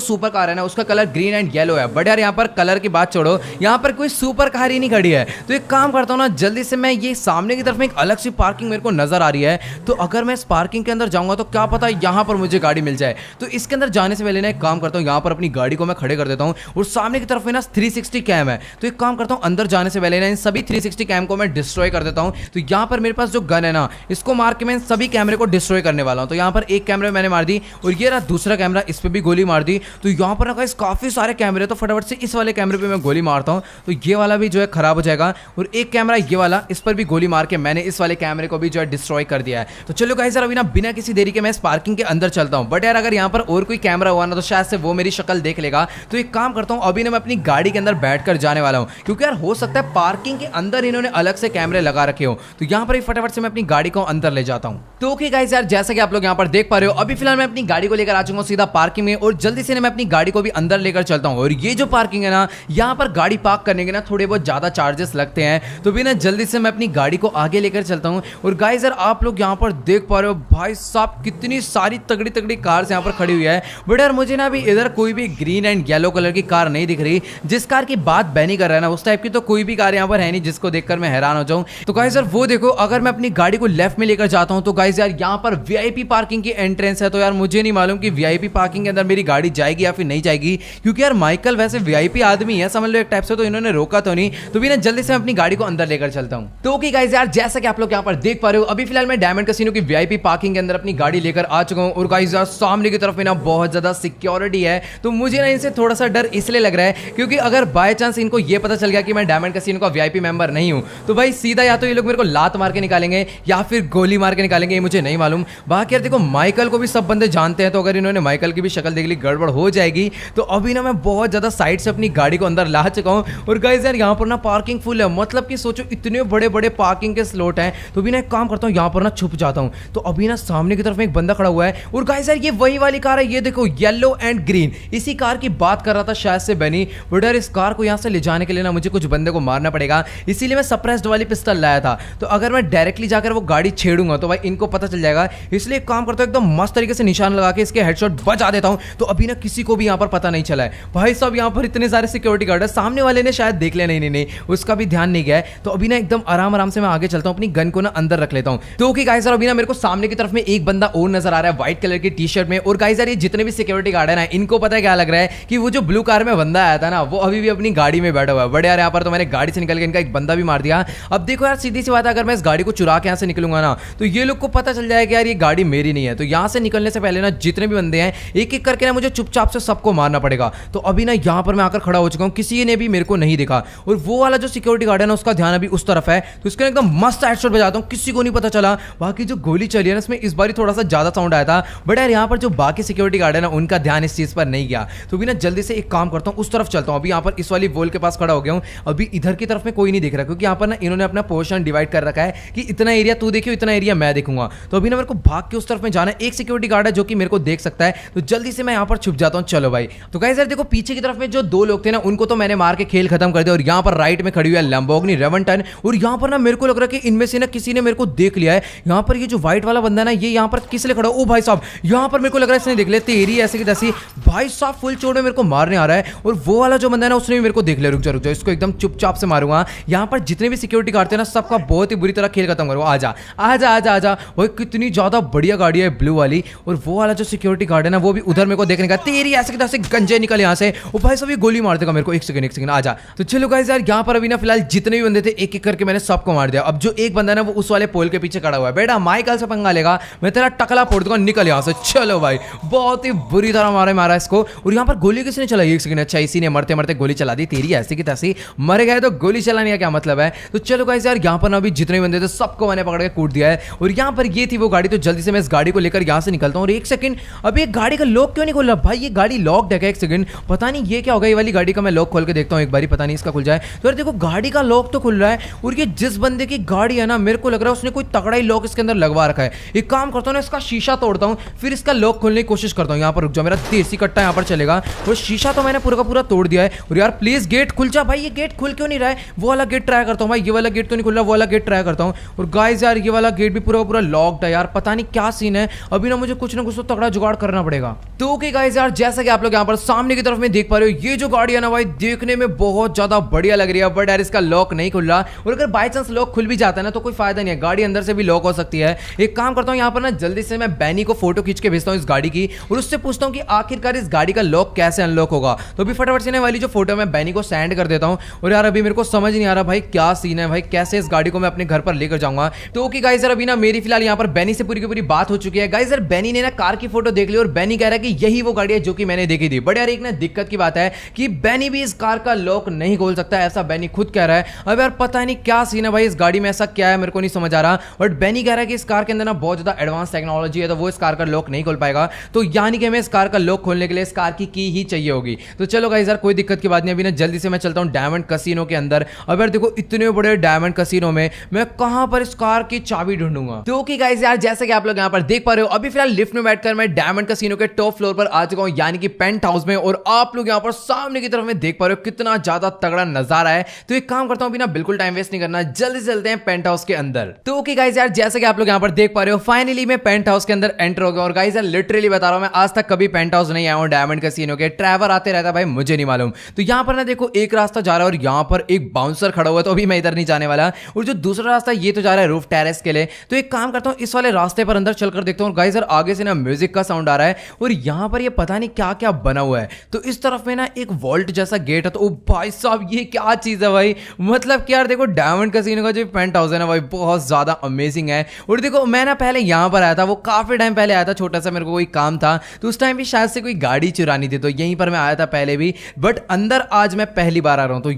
सुपर कार है ना उसका कलर ग्रीन एंड येलो है, बट यार यहाँ पर कलर की बात छोड़ो, यहाँ पर कोई सुपर कार ही नहीं खड़ी है। तो एक काम करता हूँ ना, जल्दी से मैं ये सामने की तरफ में एक अलग सी पार्किंग मेरे को नजर आ रही है, तो अगर मैं इस पार्किंग के अंदर जाऊंगा तो क्या पता यहाँ पर मुझे गाड़ी मिल जाए। तो इसके अंदर जाने से पहले ना एक काम करता हूँ, यहाँ पर अपनी गाड़ी को मैं खड़े कर देता हूँ और सामने की तरफ में ना 360 कैम है। तो एक काम करता हूँ, अंदर जाने से पहले ना इन सभी 360 कैम को मैं डिस्ट्रॉय कर देता हूँ। तो यहाँ पर मेरे पास जो गन है ना, इसको मार के मैं सभी कैमरे को डिस्ट्रॉय करने वाला हूँ। तो यहाँ पर एक कैमरे मैंने मार दी और ये रहा दूसरा कैमरा, इस पे भी गोली मार दी। तो यहाँ पर ना गाइस काफी सारे कैमरे, तो फटाफट से इस वाले कैमरे पे मैं गोली मारता हूँ, तो ये वाला भी जो है खराब हो जाएगा। और एक कैमरा ये वाला, इस पर भी गोली मार के मैंने इस वाले कैमरे को भी जो है डिस्ट्रॉय कर दिया है। तो चलो गाइस अभी ना बिना किसी देरी के मैं इस पार्किंग के अंदर चलता हूँ। बट यार अगर यहाँ पर और कोई कैमरा हुआ ना तो शायद से वो मेरी शक्ल देख लेगा। तो एक काम करता हूँ, अभी ना मैं अपनी गाड़ी के अंदर बैठकर जाने वाला हूँ, क्योंकि यार हो सकता है पार्किंग के अंदर इन्होंने अलग से कैमरे लगा रखे हो। तो यहाँ पर फटाफट से मैं अपनी गाड़ी को अंदर ले जाता हूँ। तो ओके गाइस यार जैसा कि आप लोग यहाँ पर देख पा रहे हो, अभी फिलहाल मैं अपनी गाड़ी को लेकर आ चुका हूँ सीधा पार्किंग में, और जल्दी से मैं अपनी गाड़ी को भी अंदर लेकर चलता हूँ। और ये जो पार्किंग है ना, यहाँ पर गाड़ी पार्क करने के ना थोड़े बहुत ज्यादा चार्जेस लगते हैं। तो भी ना जल्दी से मैं अपनी गाड़ी को आगे लेकर चलता हूँ। और गाइस यार आप लोग यहाँ पर देख पा रहे हो, भाई साहब कितनी सारी तगड़ी तगड़ी कार्स यहाँ पर खड़ी हुई है। बट यार मुझे ना अभी इधर कोई भी ग्रीन एंड येलो कलर की कार नहीं दिख रही। जिस कार की बात बैनी कर रहा है ना, उस टाइप की तो कोई भी कार यहाँ पर है नहीं जिसको देखकर मैं हैरान हो जाऊं। तो गाइस यार वो देखो, अगर मैं अपनी गाड़ी को लेफ्ट में लेकर जाता हूं तो गाइस यार यहाँ पर वीआईपी पार्किंग की एंट्रेंस है। तो यार मुझे नहीं मालूम कि वीआईपी पार्किंग के अंदर मेरी गाड़ी जाएगी या फिर नहीं जाएगी, क्योंकि यार माइकल वैसे वीआईपी आदमी है समझ लो एक टाइप से, तो इन्होंने रोका तो नहीं। तो भी ना जल्दी से मैं अपनी गाड़ी को अंदर लेकर चलता हूं। तो ओके गाइस यार जैसा कि आप लोग यहाँ पर देख पा रहे हो, अभी फिलहाल मैं डायमंड कैसीनो की वीआईपी पार्किंग के अंदर अपनी गाड़ी लेकर आ चुका हूं। और गाइस यार सामने की तरफ में ना बहुत ज्यादा सिक्योरिटी है। तो मुझे ना इनसे थोड़ा सा डर इसलिए लग रहा है क्योंकि अगर बाय चांस इनको ये पता चल गया कि मैं डायमंड कैसीनो का वीआईपी मेंबर नहीं हूं, तो भाई सीधा या तो ये लोग मेरे को लात मार के निकालेंगे या फिर गोली मार के निकालेंगे, ये मुझे नहीं मालूम। बाकी यार देखो माइकल को भी सब बंदे जानते हैं, तो अगर इन्होंने माइकल की भी शक्ल देख ली गड़बड़ हो जाएगी। तो अभी ना मैं बहुत ज्यादा साइड से अपनी गाड़ी को अंदर ला चुका हूं। और गाइस यार यहाँ पर ना पार्किंग फुल है, मतलब कि सोचो इतने बड़े बड़े पार्किंग के स्लॉट हैं। तो भी ना एक काम करता हूँ, यहाँ पर ना छुप जाता हूँ। तो अभी ना सामने की तरफ में एक बंदा खड़ा हुआ है। और गाइस यार ये वही वाली कार है, ये देखो येलो एंड ग्रीन, इसी कार की बात कर रहा था शायद से बनी। बट यार इस कार को यहाँ से ले जाने के लिए ना मुझे कुछ बंदे को मारना पड़ेगा, इसीलिए मैं सप्रेस्ड वाली पिस्टल लाया था। तो अगर मैं डायरेक्टली जाकर वो गाड़ी छेड़ूंगा तो भाई इनको पता चल जाएगा, इसलिए काम करता हूँ एकदम मस्त तरीके से निशान लगा के इसके हेडशॉट बचा देता हूँ। तो अभी ना किसी को भी यहाँ पर पता नहीं चला है। भाई साहब यहाँ पर इतने सारे सिक्योरिटी गार्ड है, सामने वाले ने शायद देख लिया, नहीं उसका भी ध्यान नहीं गया है। तो अभी ना एकदम आराम से मैं आगे चलता हूँ, अपनी गन को ना अंदर रख लेता हूँ। तो ओके गाइस, अभी ना मेरे को सामने की तरफ में एक बंदा और नजर आ रहा है व्हाइट कलर की टी शर्ट में। और गाइस यार ये जितने भी सिक्योरिटी गार्ड है ना, इनको पता है क्या लग रहा है कि वो जो ब्लू कार में बंदा आया था ना, वो अभी भी अपनी गाड़ी में बैठा हुआ है। बड़े यार यहाँ पर तो मैंने गाड़ी से निकल के इनका एक बंदा भी मार दिया। अब देखो यार सीधी सी बात है, अगर मैं इस गाड़ी को चुरा के यहाँ से निकलूंगा ना, तो ये लोग को पता चल जाएगा यार ये गाड़ी मेरी नहीं है। तो यहाँ से निकलने से पहले ना जितने भी बंदे हैं एक एक करके ना मुझे चुपचाप से सबको मारना पड़ेगा। तो अभी ना यहाँ पर मैं आकर खड़ा हो चुका हूँ, किसी ने भी मेरे को नहीं देखा। और वो वाला जो सिक्योरिटी गार्ड है ना, उसका ध्यान अभी उस तरफ है, तो इसके एकदम मस्त हेडशॉट बजाता हूँ, किसी को नहीं पता चला। बाकी जो गोली चली है ना, इसमें इस बार थोड़ा सा ज्यादा साउंड आया था, बट यार यहाँ पर जो बाकी सिक्योरिटी गार्ड है ना, उनका ध्यान इस चीज पर नहीं गया। तो भी ना जल्दी से एक काम करता हूँ, उस तरफ चलता हूँ। अभी यहाँ पर इस वाली वॉल के पास खड़ा हो गया हूँ, अभी इधर की तरफ में कोई नहीं दिख रहा, क्योंकि यहाँ पर ना इन्होंने अपना पोर्शन डिवाइड कर रखा है कि इतना एरिया तू देखियो, इतना एरिया मैं देखूंगा। तो अभी ना मेरे को भाग के उस तरफ में जाना है। एक सिक्योरिटी गार्ड है जो कि मेरे को देख सकता है, तो जल्दी से मैं यहाँ पर छुप जाता हूँ। चलो भाई, तो गाइस यार देखो पीछे की तरफ में जो दो लोग थे ना, उनको तो मैंने मार के खेल खत्म कर दिया। और यहाँ पर राइट में खड़ी हुई है लैम्बोर्गिनी रेवंटन। और यहाँ पर ना मेरे को लग रहा है कि इनमें से ना किसी ने मेरे को देख लिया है। यहाँ पर ये जो व्हाइट वाला बंदा है ना, ये यहाँ पर किस लिए खड़ा? ओ भाई साहब, यहाँ पर मेरे को लग रहा है इसने देख लिया। तेरी ऐसे की तैसी भाई साहब फुल चोट में मेरे को मारने आ रहा है। और वो वाला जो बंदा है ना, उसने भी मेरे को देख लिया। रुक जा, इसको एकदम चुपचाप से मारूंगा। यहाँ पर जितने भी सिक्योरिटी गार्ड थे ना, सबका बहुत ही बुरी तरह खेल खत्म करूंगा। आजा आजा आजा आजा। भाई कितनी ज्यादा बढ़िया गाड़ी है ब्लू वाली। और वो वाला जो सिक्योरिटी गार्ड है ना, वो भी उधर मेरे को देखने का। तेरी ऐसे की तैसे गंजे निकल यहाँ से। ओ भाई साहब ये गोली मार देगा मेरे को। एक सेकंड आजा। तो चलो गाइस यार, यहाँ पर अभी ना फिलहाल जितने भी बंदे थे एक एक करके मैंने सबको मार दिया। अब जो एक बंदा ना, वो उस वाले पोल के पीछे खड़ा हुआ है। बेटा माइकल से पंगा लेगा, मैं तेरा टकला फोड़ दूंगा, निकल यहाँ से। चलो भाई, बहुत ही बुरी तरह मारा इसको। और यहाँ पर गोली किसने चलाई? एक सेकंड, अच्छा इसी ने मरते मरते गोली चला दी। तेरी ऐसी की तैसी मर गए तो गोली चलाने का क्या मतलब है? तो चलो गाइस यार, यहाँ पर ना अभी जितने बंदे थे सबको मैंने पकड़ के कूट दिया है। और यहाँ पर ये थी वो गाड़ी। तो जल्दी से मैं इस गाड़ी को लेकर यहाँ से निकलता हूँ। और एक सेकंड, अभी एक गाड़ी का लॉक क्यों नहीं खोल रहा भाई? ये गाड़ी लॉक्ड है क्या? एक सेकंड, पता नहीं ये क्या होगा। ये वाली गाड़ी का मैं लॉक खोल के देखता हूँ एक बारी, पता नहीं इसका खुल जाए। तो यार देखो गाड़ी का लॉक तो खुल रहा है। और ये जिस बंदे की गाड़ी है ना, मेरे को लग रहा है उसने कोई तगड़ा ही लॉक इसके अंदर लगवा रखा है। एक काम करता हूँ ना, इसका शीशा तोड़ता हूँ, फिर इसका लॉक खोलने की कोशिश करता हूँ। यहाँ पर रुक जाओ, मेरा देसी कट्टा यहाँ पर चलेगा। और शीशा तो मैंने पूरा का पूरा तोड़ दिया है। और यार प्लीज गेट खुल जा भाई। ये गेट खुल क्यों नहीं रहा है? वो वाला गेट ट्राई करता हूँ भाई। ये वाला गेट तो नहीं खुल रहा, वो वाला गेट ट्राई करता हूँ। और गाइस यार ये वाला गेट भी पूरा पूरा लॉक्ड है। यार पता नहीं क्या सीन है। अभी ना मुझे कुछ ना कुछ तो तगड़ा जुगाड़ करना पड़ेगा। तो ओके गाइस यार, जैसा कि आप लोग यहाँ पर सामने की तरफ में देख पा रहे हो, ये जो गाड़ी है ना भाई, देखने में बहुत ज्यादा बढ़िया लग रही है। बट यार इसका लॉक नहीं खुल रहा। और अगर बाय चांस लॉक खुल भी जाता है ना, तो कोई फायदा नहीं है, गाड़ी अंदर से भी लॉक हो सकती है। एक काम करता हूँ, यहाँ पर ना जल्दी से मैं बैनी को फोटो खींच के भेजता हूँ इस गाड़ी की, और उससे पूछता हूँ कि आखिरकार इस गाड़ी का लॉक कैसे अनलॉक होगा। तो अभी फटाफट से वाली जो फोटो मैं बैनी को सेंड कर देता हूँ। और यार अभी मेरे को समझ नहीं आ रहा भाई क्या सीन है भाई, कैसे इस गाड़ी को मैं अपने घर पर लेकर जाऊंगा। तो ओके गाइस यार, अभी ना मेरी फिलहाल यहाँ पर बैनी से पूरी की पूरी बात हो चुकी है। गाइस यार बैनी ने ना कार की फोटो देख ली, और बैनी कह रहा है कि यही वो गाड़ी है जो कि मैंने देखी थी। बट यार एक ना दिक्कत की बात है कि बैनी भी इस कार का लॉक नहीं खोल सकता, ऐसा बैनी खुद कह रहा है। अब यार पता नहीं क्या सीन है भाई, इस गाड़ी में ऐसा क्या है मेरे को नहीं समझ आ रहा। बट बैनी कह रहा है कि इस कार के अंदर ना बहुत ज्यादा एडवांस टेक्नोलॉजी है, तो वो इस कार का लॉक नहीं खोल पाएगा। तो यानी कि हमें इस कार का लॉक खोलने के लिए इस कार की ही चाहिए होगी। तो चलो गाइस यार कोई दिक्कत की बात नहीं, अभी ना जल्दी से मैं चलता हूं डायमंड कैसीनो के अंदर। अब यार देखो इतने बड़े डायमंड कैसीनो में मैं कहां पर इस कार की चाबी ढूंढूंगा। तो ओके गाइस यार, जैसे कि आप लोग यहां पर देख पा रहे हो, अभी फिलहाल लिफ्ट में बैठकर मैं डायमंड कैसीनो के टॉप फ्लोर पर आ चुका हूं, यानी कि पेंट हाउस में। और आप लोग यहां पर सामने की तरफ में देख पा रहे हो कितना ज्यादा तगड़ा नजारा है। तो एक काम करता हूं, अभी ना बिल्कुल टाइम वेस्ट नहीं करना, जल्दी से चलते हैं पेंट हाउस के अंदर। तो ओके गाइस यार, जैसे कि आप लोग यहां पर देख पा रहे हो, फाइनली मैं पेंट हाउस के अंदर एंटर हो गया। और गाइस यार लिटरली बता रहा हूं, मैं आज तक कभी पेंट हाउस नहीं आया हूं डायमंड कैसीनो के। ट्रैवल आते रहता भाई, मुझे नहीं मालूम। तो यहां पर ना देखो एक रास्ता जा रहा है, और यहां पर एक बाउंसर खड़ा हुआ है, तो अभी मैं इधर नहीं जाने वाला। और जो दूसरा रास्ता ये तो जा रहा है रूफ टेरेस के लिए। तो एक काम करता हूं, इस वाले रास्ते पर अंदर चलकर देखता हूं। गाइस यार आगे से ना म्यूजिक का साउंड आ रहा है, और यहां पर ये पता नहीं क्या क्या बना हुआ है। तो इस तरफ में ना एक वॉल्ट जैसा गेट है। तो ओ भाई साहब ये क्या चीज है भाई, मतलब कि यार देखो डायमंड कैसीनो का जो पेंट हाउस है ना भाई, बहुत ज्यादा अमेजिंग है। और देखो मैं ना पहले यहां पर आया था, वो काफी टाइम पहले आया था, छोटा सा मेरे को कोई काम था, तो उस टाइम भी शायद से कोई गाड़ी चुरानी थी, तो यहीं पर मैं आया था पहले भी। बट अंदर आज मैं पहली बार आ रहा हूं। तो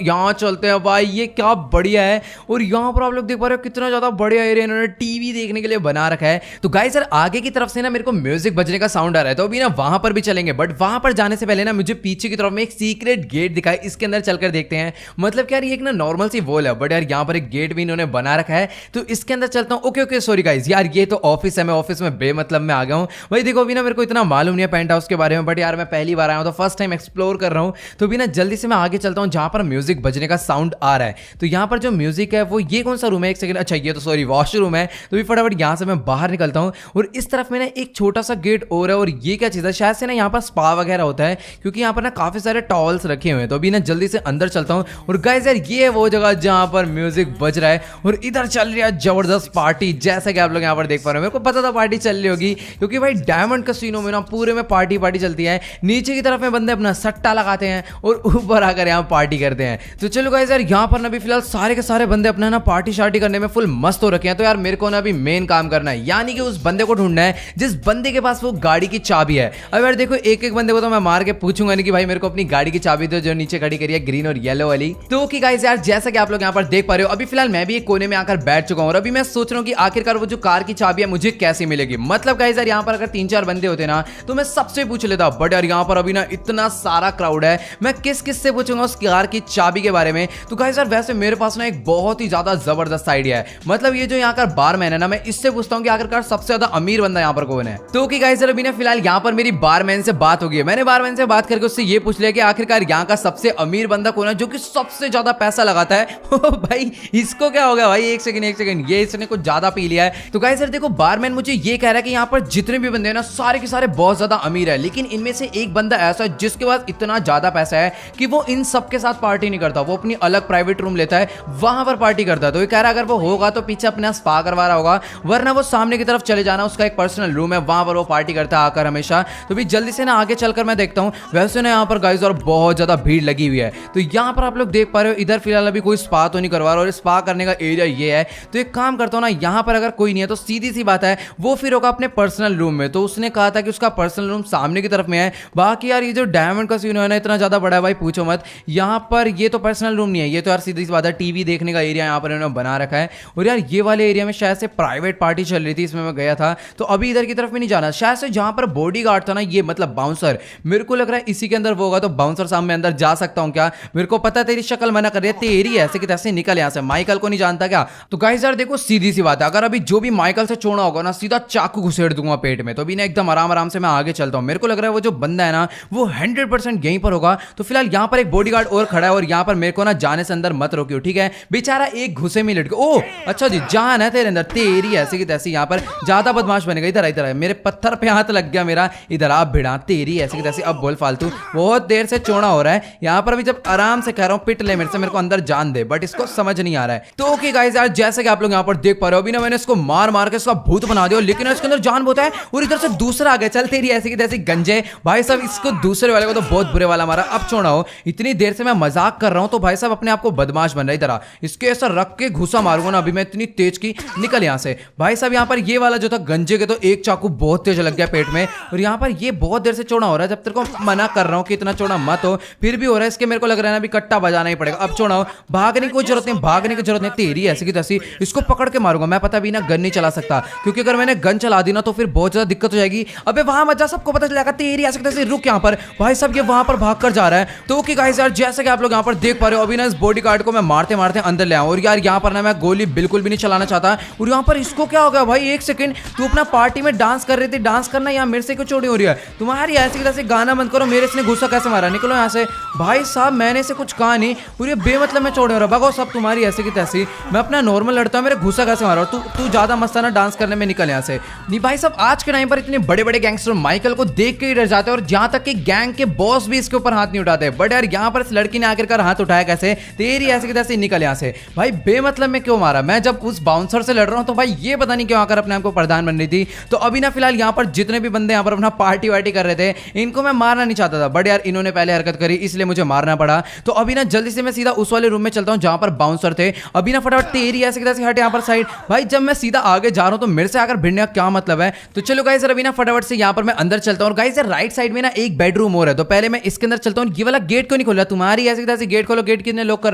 यहाँ चलते हैं भाई, ये क्या बढ़िया है। और यहाँ पर आप लोग देख पा रहे हो कितना ज्यादा बढ़िया एरिया इन्होंने टीवी देखने के लिए बना रखा है। तो गाइस सर आगे की तरफ से ना मेरे को म्यूजिक बजने का साउंड आ रहा है, तो अभी ना वहां पर भी चलेंगे। बट वहां पर जाने से पहले ना मुझे पीछे की तरफ में एक सीक्रेट गेट दिखा है, इसके अंदर चलकर देखते हैं। मतलब क्या यार ये एक ना नॉर्मल सी वॉल है, बट यार यहाँ पर एक गेट भी इन्होंने बना रखा है, तो इसके अंदर चलता हूँ। ओके सॉरी गाइस यार, ये तो ऑफिस है, मैं ऑफिस में बेमतलब में आ गया हूँ भाई। देखो अभी ना मेरे को इतना मालूम नहीं है पेंट हाउस के बारे में, बट यार मैं पहली बार आया हूँ, तो फर्स्ट टाइम एक्सप्लोर कर रहा हूँ। तो अभी ना जल्दी से मैं आगे चलता हूँ जहां पर म्यूजिक बजने का साउंड आ रहा है। तो यहाँ पर जो म्यूजिक है वो ये कौन सा रूम है? एक सेकंड, अच्छा ये तो सॉरी वॉशरूम है। तो भी फटाफट यहाँ से मैं बाहर निकलता हूँ, और इस तरफ में ना एक छोटा सा गेट और है, और ये क्या चीज है? शायद से ना यहाँ पर स्पा स्पा वगैरह होता है, क्योंकि यहाँ पर ना काफी सारे टॉवल्स रखे हुए हैं। तो अभी ना जल्दी से अंदर चलता हूँ। और गाइस यार ये वो जगह जहाँ पर म्यूजिक बज रहा है और इधर चल रही है जबरदस्त पार्टी, जैसा कि आप लोग यहाँ पर देख पा रहे हो। मेरे को पता था पार्टी चल रही होगी, क्योंकि भाई डायमंड कैसीनो में ना पूरे में पार्टी चलती है। नीचे की तरफ में बंदे अपना सट्टा लगाते हैं और ऊपर आकर यहाँ पार्टी करते हैं। तो चलो गाइस यार यहाँ पर ना भी फिलहाल सारे के सारे बंदे अपना ना पार्टी शार्टी करने में फुल मस्त हो रखे हैं। तो यार मेरे को ना अभी मेन काम करना है, यानी कि उस बंदे को ढूंढना है जिस बंदे के पास वो गाड़ी की चाबी है। अब यार देखो एक एक बंदे को तो मैं मार के पूछूंगा नहीं कि भाई मेरे को अपनी गाड़ी की चाबी दो, जो नीचे खड़ी करी है ग्रीन और येलो वाली। तो कि गाइस यार जैसा कि आप लोग यहाँ पर देख पा रहे हो, अभी फिलहाल मैं भी एक कोने में आकर बैठ चुका हूँ और अभी मैं सोच रहा हूँ कि आखिरकार वो जो कार की चाबी है मुझे कैसे मिलेगी। मतलब गाइस यार यहाँ पर अगर 3-4 बंदे होते ना तो मैं सबसे पूछ लेता, बट यार यहाँ पर अभी ना इतना सारा क्राउड है, मैं किस किस से पूछूंगा उस कार की चाबी के बारे में। तो गाइस यार वैसे मेरे पास ना एक बहुत ही ज्यादा जबरदस्त आइडिया है। मतलब ये जो यहाँ का बारमैन है ना, मैं इससे पूछता हूँ कि आखिरकार सबसे ज्यादा अमीर बंदा यहाँ पर कौन है। तो कि गाइस यार अभी ना फिलहाल यहाँ पर मेरी बारमैन से बात हो गई है। मैंने बारमैन से बात करके उससे ये पूछ लिया कि आखिरकार यहाँ का सबसे अमीर बंदा कौन है जो कि सबसे ज्यादा पैसा लगाता है। भाई इसको क्या हो गया भाई, एक सेकंड, ये इसने कुछ ज्यादा पी लिया है। तो गाइस यार देखो बारमैन मुझे ये कह रहा है कि यहाँ पर जितने भी बंदे हैं ना सारे के सारे बहुत ज्यादा अमीर है, लेकिन इनमें से एक बंदा ऐसा है जिसके पास इतना ज्यादा पैसा है कि वो इन सबके साथ पार्टी नहीं करता, वो अपनी अलग प्राइवेट रूम लेता है, वहां पर पार्टी करता है। तो ये कह रहा है अगर वो होगा तो पीछे अपना स्पा करवा रहा होगा, वरना वो सामने की तरफ चले जाना, उसका एक पर्सनल रूम है, वहां पर वो पार्टी करता है आकर हमेशा। तो भी जल्दी से ना आगे चलकर मैं देखता हूँ। वैसे ना यहाँ पर गाइस और बहुत ज्यादा भीड़ लगी हुई है। तो यहाँ पर आप लोग देख पा रहे हो इधर फिलहाल अभी कोई स्पा तो नहीं करवा रहा, और स्पा करने का एरिया ये है। तो एक काम करता हूँ ना, यहाँ पर अगर कोई नहीं है तो सीधी सी बात है वो फिर होगा अपने पर्सनल रूम में। तो उसने कहा था कि उसका पर्सनल रूम सामने की तरफ में है। बाकी यार ये जो डायमंड कैसीनो है ना इतना ज्यादा बड़ा है भाई, पूछो मत। यहाँ पर ये तो पर्सनल रूम नहीं है, ये तो यार सीधी सी बात है टीवी देखने का एरिया यहाँ पर इन्होंने बना रखा है। और यार ये वाले एरिया में शायद से प्राइवेट पार्टी चल रही थी, इसमें मैं गया था। तो अभी इधर की तरफ में नहीं जाना, शायद से जहां पर बॉडीगार्ड था ना, ये मतलब बाउंसर, मेरे को लग रहा है इसी के अंदर वो होगा। तो बाउंसर साहब मैं अंदर जा सकता हूँ क्या? मेरे को पता है तेरी शक्ल मना कर रही है, तेरी ऐसे कि तैसे निकल यहाँ से। माइकल को नहीं जानता क्या? तो गाइस यार देखो सीधी सी बात है, अगर अभी जो भी माइकल से छोड़ना होगा ना सीधा चाकू घुसेड़ दूंगा पेट में। तो अभी ना एकदम आराम आराम से मैं आगे चलता हूँ। मेरे को लग रहा है वो जो बंदा है ना वो 100% यहीं पर होगा। तो फिलहाल यहाँ पर एक बॉडीगार्ड और खड़ा है और यहाँ पर मेरे को ना जाने से अंदर मत रोकियो, ठीक है? बेचारा एक घुसे में लटके। ओ अच्छा जी, जान है तेरे अंदर, तेरी ऐसे की तैसी। यहाँ पर ज्यादा बदमाश बनेगा, इधर इधर मेरे पत्थर पे हाथ लग गया मेरा, इधर आप भिड़ा, तेरी ऐसे की तैसी। अब बोल फालतू, बहुत देर से चौड़ा हो रहा है यहाँ पर। अभी जब आराम से कह रहा हूँ पिट ले मेरे से, मेरे को अंदर जान दे, बट इसको समझ नहीं आ रहा है। तो ओके गाइस यार जैसे कि आप लोग यहाँ पर देख पा रहे हो, अभी ना मैंने इसको मार मार के इसका भूत बना दिया, लेकिन इसके अंदर जान बहुत है। और इधर से दूसरा आ गया, चल तेरी ऐसी की तैसी गंजे। भाई साहब इसको दूसरे वाले को तो बहुत बुरे वाला मारा। अब छोड़ा हो, इतनी देर से मैं मजाक कर रहा हूं तो भाई साहब अपने आप को बदमाश बन रहा है। इधर इसके ऐसा रख के घुसा मारूंगा ना अभी मैं, इतनी तेज की निकल यहां से। भाई साहब यहाँ पर ये वाला जो था गंजे के, तो एक चाकू बहुत तेज लग गया पेट में। और यहाँ पर ये बहुत देर से चौड़ा हो रहा है, जब तेरे को मना कर रहा हूं कि इतना चौड़ा मत हो, फिर भी हो रहा है। इसके मेरे को लग रहा है ना अभी कट्टा बजाना ही पड़ेगा। अब चौड़ा हो, भागने की कोई जरूरत नहीं, भागने की जरूरत नहीं, तेरी ऐसी की तैसी। इसको पकड़ के मारूंगा मैं। पता भी ना गन नहीं चला सकता, क्योंकि अगर मैंने गन चला दी ना तो फिर बहुत ज्यादा दिक्कत हो जाएगी। अबे वहां मत जा, सबको पता चल जाएगा, तेरी ऐसी की तैसी। रुक यहाँ पर। भाई साहब ये वहां पर भाग कर जा रहा है। तो ओके गाइस यार जैसे कि आप लोग यहाँ पर देख पा रहे हो, अभी ना इस बॉडीगार्ड को मैं मारते मारते अंदर ले आऊं। और यार यहाँ पर ना मैं गोली बिल्कुल भी नहीं चलाना चाहता। और यहाँ पर इसको क्या हो गया भाई, एक सेकंड, तू अपना पार्टी में डांस कर रही थी, डांस करना यहाँ मेरे से क्यों चोरी हो रही है? तुम्हारी ऐसी की तैसी, गाना बंद करो। मेरे इसने गुस्सा कैसे मारा, निकलो यहाँ से। भाई साहब मैंने से कुछ कहा नहीं, पूरे बेमतलब में चोरी हो रहा है। भगो सब, तुम्हारी ऐसी की तैसी। मैं अपना नॉर्मल लड़ता हूँ, मेरे गुस्सा कैसे मारा? तू ज्यादा मस्ताना डांस करने में, निकल यहाँ से। नहीं भाई साहब आज के टाइम पर इतने बड़े बड़े गैंगस्टर माइकल को देख के ही डर जाते हैं, और जहां तक कि गैंग के बॉस भी इसके ऊपर हाथ नहीं उठाते। बट यार यहाँ पर इस लड़की ने आखिरकार हाथ उठाया कैसे? तेरी ऐसे की तैसे, निकल यहाँ से। भाई बेमतलब में क्यों मारा? मैं जब उस बाउंसर से लड़ रहा हूँ तो भाई ये पता नहीं क्यों आकर अपने आप को प्रधान बन रही थी। तो अभी ना फिलहाल यहाँ पर जितने भी बंदे यहाँ पर अपना पार्टी वार्टी कर रहे थे, इनको मैं मारना नहीं चाहता था, बट यार इन्होंने पहले हरकत करी इसलिए मुझे मारना पड़ा। तो अभी ना जल्दी से मैं सीधा उस वाले रूम में चलता हूँ जहां पर बाउंसर थे। अभी ना फटाफट, तेरी ऐसे की तैसे, हट यहाँ पर साइड। भाई जब मैं सीधा आगे जा रहा हूँ तो मेरे से आकर भिड़ने का क्या मतलब है? तो चलो गाइस अभी ना फटाफट से यहाँ पर मैं अंदर चलता हूँ। और गाइस यार राइट साइड में ना एक बेडरूम और है, तो पहले मैं इसके अंदर चलता हूँ। ये वाला गेट क्यों नहीं खोल रहा? तुम्हारी ऐसे की तैसे, गेट खोलो। गेट किसने लॉक कर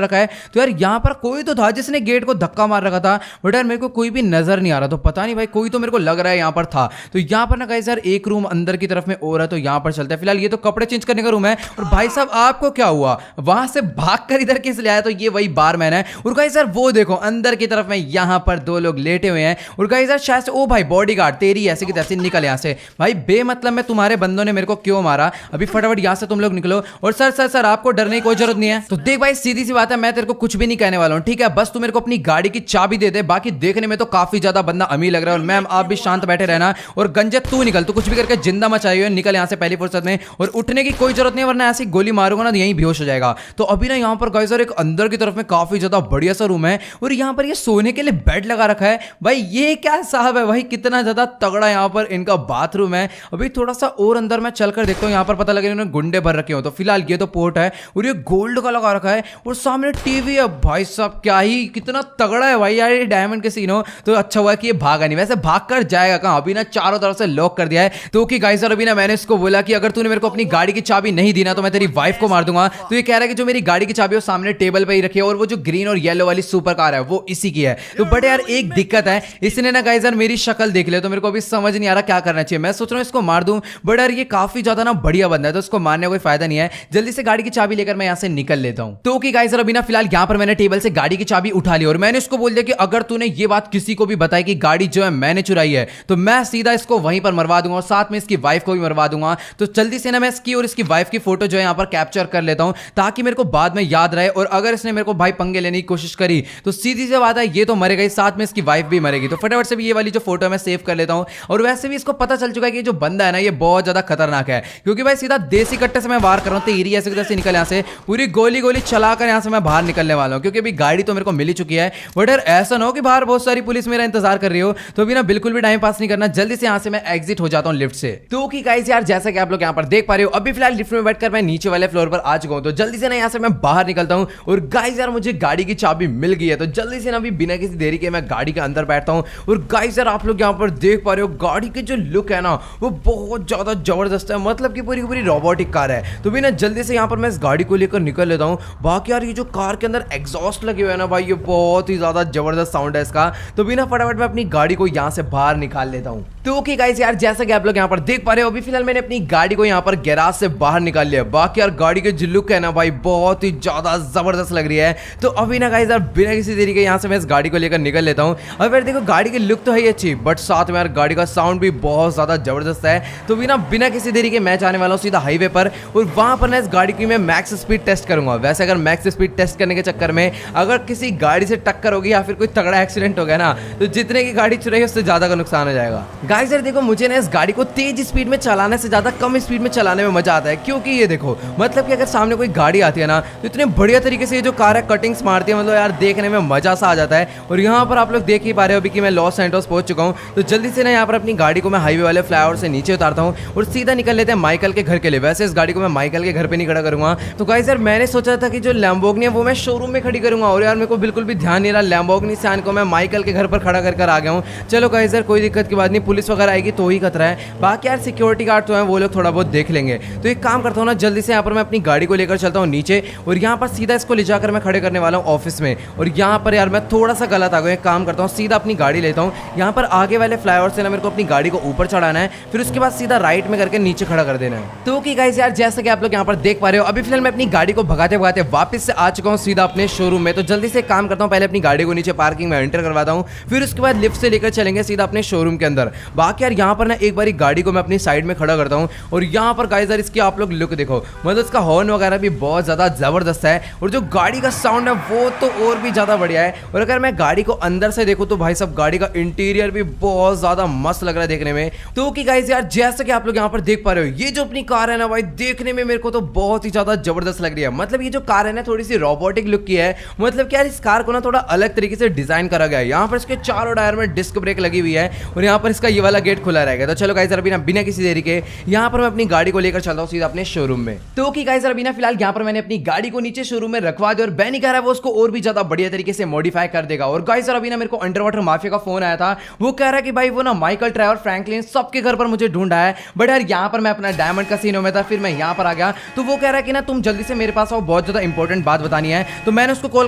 रखा है? तो यार यहाँ पर कोई तो था जिसने गेट को धक्का मार रखा था, बट यार मेरे को कोई भी नजर नहीं आ रहा। तो पता नहीं भाई, कोई तो मेरे को लग रहा है यहाँ पर था। तो यहाँ पर ना गाइस यार एक रूम अंदर की तरफ में और है, तो यहाँ पर चलते हैं। फिलहाल ये तो कपड़े चेंज करने का रूम है। और भाई साहब आपको क्या हुआ? वहां से भागकर इधर किस ले आया? तो ये वही बारमैन है। और गाइस यार वो देखो अंदर की तरफ में यहाँ पर दो लोग लेटे हुए हैं। और गाइस यार शायद से, ओ भाई बॉडीगार्ड, तेरी ऐसे की तैसे, निकल यहाँ से। भाई बेमतलब में तुम्हारे बंदों ने मेरे को क्यों मारा? अभी फटाफट यहाँ से तुम लोग निकलो। और सर सर सर आपको डरने की कोई जरूरत नहीं है। तो देख भाई सीधी सी बात है, मैं तेरे को कुछ भी नहीं कहने वाला हूँ, ठीक है? बस तू मेरे को अपनी गाड़ी की चाबी दे दे। बाकी देखने में तो काफी ज्यादा बंदा अमीर लग रहा है। और मैम आप भी शांत बैठे रहना। और गंजे तू निकल, तू कुछ भी करके जिंदा मचाई हुई, निकल यहाँ से पहली फुर्सत में, और उठने की कोई जरूरत नहीं, वरना ऐसी गोली मारूंगा ना तो यहीं बेहोश हो जाएगा। तो अभी ना यहाँ पर गाइस एक अंदर की तरफ में काफी ज्यादा बढ़िया सा रूम है, और यहाँ पर ये सोने के लिए बेड लगा रखा है। भाई ये क्या साहब है भाई, कितना ज्यादा तगड़ा यहाँ पर इनका बाथरूम है। अभी थोड़ा सा और अंदर मैं चलकर देखता हूँ, यहाँ पर पता लगे इन्होंने गुंडे भर रखे हो। तो फिलहाल ये तो पोर्ट है, और ये गोल्ड का लगा रखा है, और सामने टीवी है। भाई साहब क्या ही कितना तगड़ा है भाई यार, ये डायमंड के सीन हो तो अच्छा हुआ कि ये भागा नहीं, वैसे भाग कर जाएगा कहां। अभी ना चारों तरफ से लॉक कर दिया है। तो कि गाइस अभी ना मैंने इसको बोला कि अगर तूने मेरे को अपनी गाड़ी की चाबी नहीं दी ना तो मैं तेरी वाइफ को मार दूंगा। तो ये कह रहा है कि जो मेरी गाड़ी की चाबी है वो सामने टेबल पे ही रखी है, और वो जो ग्रीन और येलो वाली सुपर कार है वो इसी की है। तो बट यार एक दिक्कत है, इसने ना गाइस यार मेरी शक्ल देख ले, तो मेरे को अभी समझ नहीं आ रहा क्या करना चाहिए। मैं सोच रहा हूँ इसको मार दूं, बट यार ये काफी ज्यादा ना बढ़िया बंदा है, तो इसको मारने का कोई फायदा नहीं है। जल्दी से गाड़ी की चाबी लेकर मैं यहाँ से निकल लेता हूँ। तो कि गाइस अभी ना फिलहाल यहाँ पर मैंने टेबल से गाड़ी की चाबी उठा ली, और मैंने इसको बोल दिया कि अगर तूने ये बात किसी को भी बताई कि गाड़ी जो है मैंने चुराई है तो मैं सीधा इसको वहीं पर मरवा दूंगा, और साथ में इसकी वाइफ को भी मरवा दूंगा। तो जल्दी से ना मैं इसकी और इसकी वाइफ की फोटो जो है यहाँ पर कैप्चर कर लेता हूं, ताकि मेरे को बाद में याद रहे। और अगर इसने मेरे को भाई पंगे लेने की कोशिश करी तो सीधी सी बात है ये तो मरेगा ही, साथ में इसकी वाइफ भी मरेगी। तो फटाफट से भी ये वाली जो फोटो है मैं सेव कर लेता हूं। और वैसे भी इसको पता चल चुका है कि जो बंदा है ना ये बहुत ज्यादा खतरनाक है, क्योंकि भाई सीधा देसी कट्टे से मैं वार कर रहा हूँ, तेरी ऐसे कैसे निकल यहाँ से, पूरी गोली गोली चलाकर यहाँ से मैं बाहर निकलने वाला हूँ। क्योंकि अभी गाड़ी तो मेरे को मिल ही चुकी है, बट यार ऐसा ना हो कि बाहर बहुत सारी पुलिस मेरा इंतजार कर रही हो। तो अभी ना बिल्कुल भी टाइम पास नहीं करना, जल्दी से यहाँ से मैं एग्जिट हो जाता हूँ लिफ्ट से। तो कि गाइस यार जैसा कि आप लोग यहाँ पर देख पा रहे हो, अभी फिलहाल लिफ्ट में बैठकर मैं नीचे वाले फ्लोर पर आ चुका हूँ। तो जल्दी से ना यहाँ से मैं बाहर निकलता हूँ, और गाइस यार मुझे गाड़ी की चाबी मिल गई है। तो जल्दी से ना अभी बिना किसी देरी के मैं गाड़ी के अंदर बैठता हूँ। और गाइस यार आप लोग यहाँ पर देख पा रहे हो, गाड़ी की जो लुक है ना वो बहुत ज्यादा जबरदस्त है, मतलब कि पूरी की पूरी रोबोटिक कार है। तो भी ना जल्दी से यहाँ पर मैं इस गाड़ी को लेकर निकल लेता हूँ। बाकी यार ये जो कार के अंदर एग्जॉस्ट लगे हुए हैं ना भाई, ये बहुत ही ज्यादा जबरदस्त साउंड है इसका। तो भी ना फटाफट मैं अपनी गाड़ी को यहाँ से बाहर निकाल लेता हूँ। तो ओके गाइस यार जैसा कि आप लोग यहाँ पर देख पा रहे हो, अभी फिलहाल मैंने अपनी गाड़ी को यहाँ पर गैराज से बाहर निकाल लिया। बाकी यार गाड़ी के जो लुक है ना भाई बहुत ही ज्यादा जबरदस्त लग रही है। तो अभी ना गाइस यार बिना किसी देरी के यहाँ से मैं इस गाड़ी को लेकर निकल लेता हूँ। अब यार देखो गाड़ी की लुक तो है ही अच्छी, बट साथ में यार गाड़ी का साउंड भी बहुत ज्यादा जबरदस्त है। तो बिना किसी देरी के मैं जाने वाला हूँ सीधा हाईवे पर, और वहां पर ना इस गाड़ी की मैं मैक्स स्पीड टेस्ट करूंगा। वैसे अगर मैक्स स्पीड टेस्ट करने के चक्कर में अगर किसी गाड़ी से टक्कर होगी या फिर कोई तगड़ा एक्सीडेंट हो गया ना, तो जितने की गाड़ी चुराई उससे ज्यादा का नुकसान हो जाएगा। गाइस यार देखो मुझे इस गाड़ी को तेज स्पीड में चलाने से ज्यादा कम स्पीड में चलाने में मजा आता है, क्योंकि ये देखो मतलब कि अगर सामने कोई गाड़ी आती है ना तो इतने बढ़िया तरीके से ये जो कार है कटिंग्स मारती है, मतलब यार देखने में मजा सा आ जाता है। और यहाँ पर आप लोग देख ही पा रहे हो अभी कि मैं लॉस सैंटोस पहुंच चुका हूँ। तो जल्दी से ना यहाँ पर अपनी गाड़ी को मैं हाईवे वाले फ्लाईओवर से नीचे उतारता हूँ और सीधा निकल लेते हैं माइकल के घर के लिए। वैसे इस गाड़ी को मैं माइकल के घर पे नहीं खड़ा करूंगा। तो गाइस यार मैंने सोचा था कि जो लैम्बोर्गिनी है वो मैं शोरूम में खड़ी करूंगा, और यार मेरे को बिल्कुल भी ध्यान नहीं रहा, लैम्बोर्गिनी सैन को मैं माइकल के घर पर खड़ा कर आ गया हूँ। चलो गाइस यार कोई दिक्कत की बात नहीं, पुलिस वगैरह आएगी तो ही खतरा है, बाकी यार सिक्योरिटी गार्ड तो है वो लोग थोड़ा बहुत देख लेंगे। तो एक काम करता हूँ ना, जल्दी से यहाँ पर मैं अपनी गाड़ी को लेकर चलता हूँ नीचे, और यहाँ पर सीधा इसको ले जाकर मैं खड़े करने वाला हूँ ऑफिस में। और यहाँ पर यार मैं थोड़ा सा गलत आ गया, एक काम करता हूँ सीधा अपनी गाड़ी लेता हूँ, यहाँ पर आगे वाले फ्लाईओवर से ना मेरे को अपनी गाड़ी को ऊपर चढ़ाना है, फिर उसके बाद सीधा राइट में करके नीचे खड़ा कर देना है। तो ओके गाइस यार जैसा कि आप लोग यहाँ पर देख पा रहे हो, अभी फिलहाल मैं अपनी गाड़ी को भगाते भगाते वापस से आ चुका हूँ सीधा अपने शोरूम में। तो जल्दी से काम करता हूँ, पहले अपनी गाड़ी को नीचे पार्किंग में एंटर करवाता हूँ, फिर उसके बाद लिफ्ट से लेकर चलेंगे सीधा अपने शोरूम के अंदर। बाकी यार यहाँ पर ना एक बारी गाड़ी को मैं अपनी साइड में खड़ा करता हूँ, और यहाँ पर गाइस यार इसकी आप लोग लुक देखो, मतलब इसका हॉर्न वगैरह भी बहुत ज्यादा जबरदस्त है, और जो गाड़ी का साउंड है वो तो और भी ज्यादा बढ़िया है। और अगर मैं गाड़ी को अंदर से देखूं तो भाई साहब गाड़ी का इंटीरियर भी बहुत ज्यादा मस्त लग रहा है देखने में। तो कि गाइस यार जैसा कि आप लोग यहाँ पर देख पा रहे हो, ये जो अपनी कार है ना भाई देखने में मेरे को तो बहुत ही ज्यादा जबरदस्त लग रही है। मतलब ये जो कार है ना थोड़ी सी रोबोटिक लुक की है, मतलब कि यार इस कार को ना थोड़ा अलग तरीके से डिजाइन करा गया है। यहाँ पर इसके चारों टायर में डिस्क ब्रेक लगी हुई है, और यहाँ पर इसका ये वाला गेट खुला रहेगा। तो चलो गाइस अभी ना बिना किसी देरी के यहाँ पर मैं अपनी गाड़ी को लेकर चलता हूँ सीधा अपने शोरूम में। तो कि गाइस अभी ना फिलहाल यहाँ पर मैंने अपनी गाड़ी को नीचे शोरूम में रखवा दिया, और बैनी कह रहा है वो उसको और भी ज्यादा बढ़िया तरीके से मॉडिफाई कर देगा। और गाइस अभी ना मेरे को अंडर वाटर माफिया का फोन आया था, वो कह रहा है कि भाई वो ना माइकल, ट्रेवर, फ्रैंकलिन सबके घर पर मुझे ढूंढा है, बट यार यहाँ पर मैं अपना डायमंड कैसीनो में था, फिर मैं यहाँ पर आ गया। तो वो कह रहा है कि ना तुम जल्दी से मेरे पास आओ, बहुत ज्यादा इंपॉर्टेंट बात बतानी है। तो मैंने उसको कॉल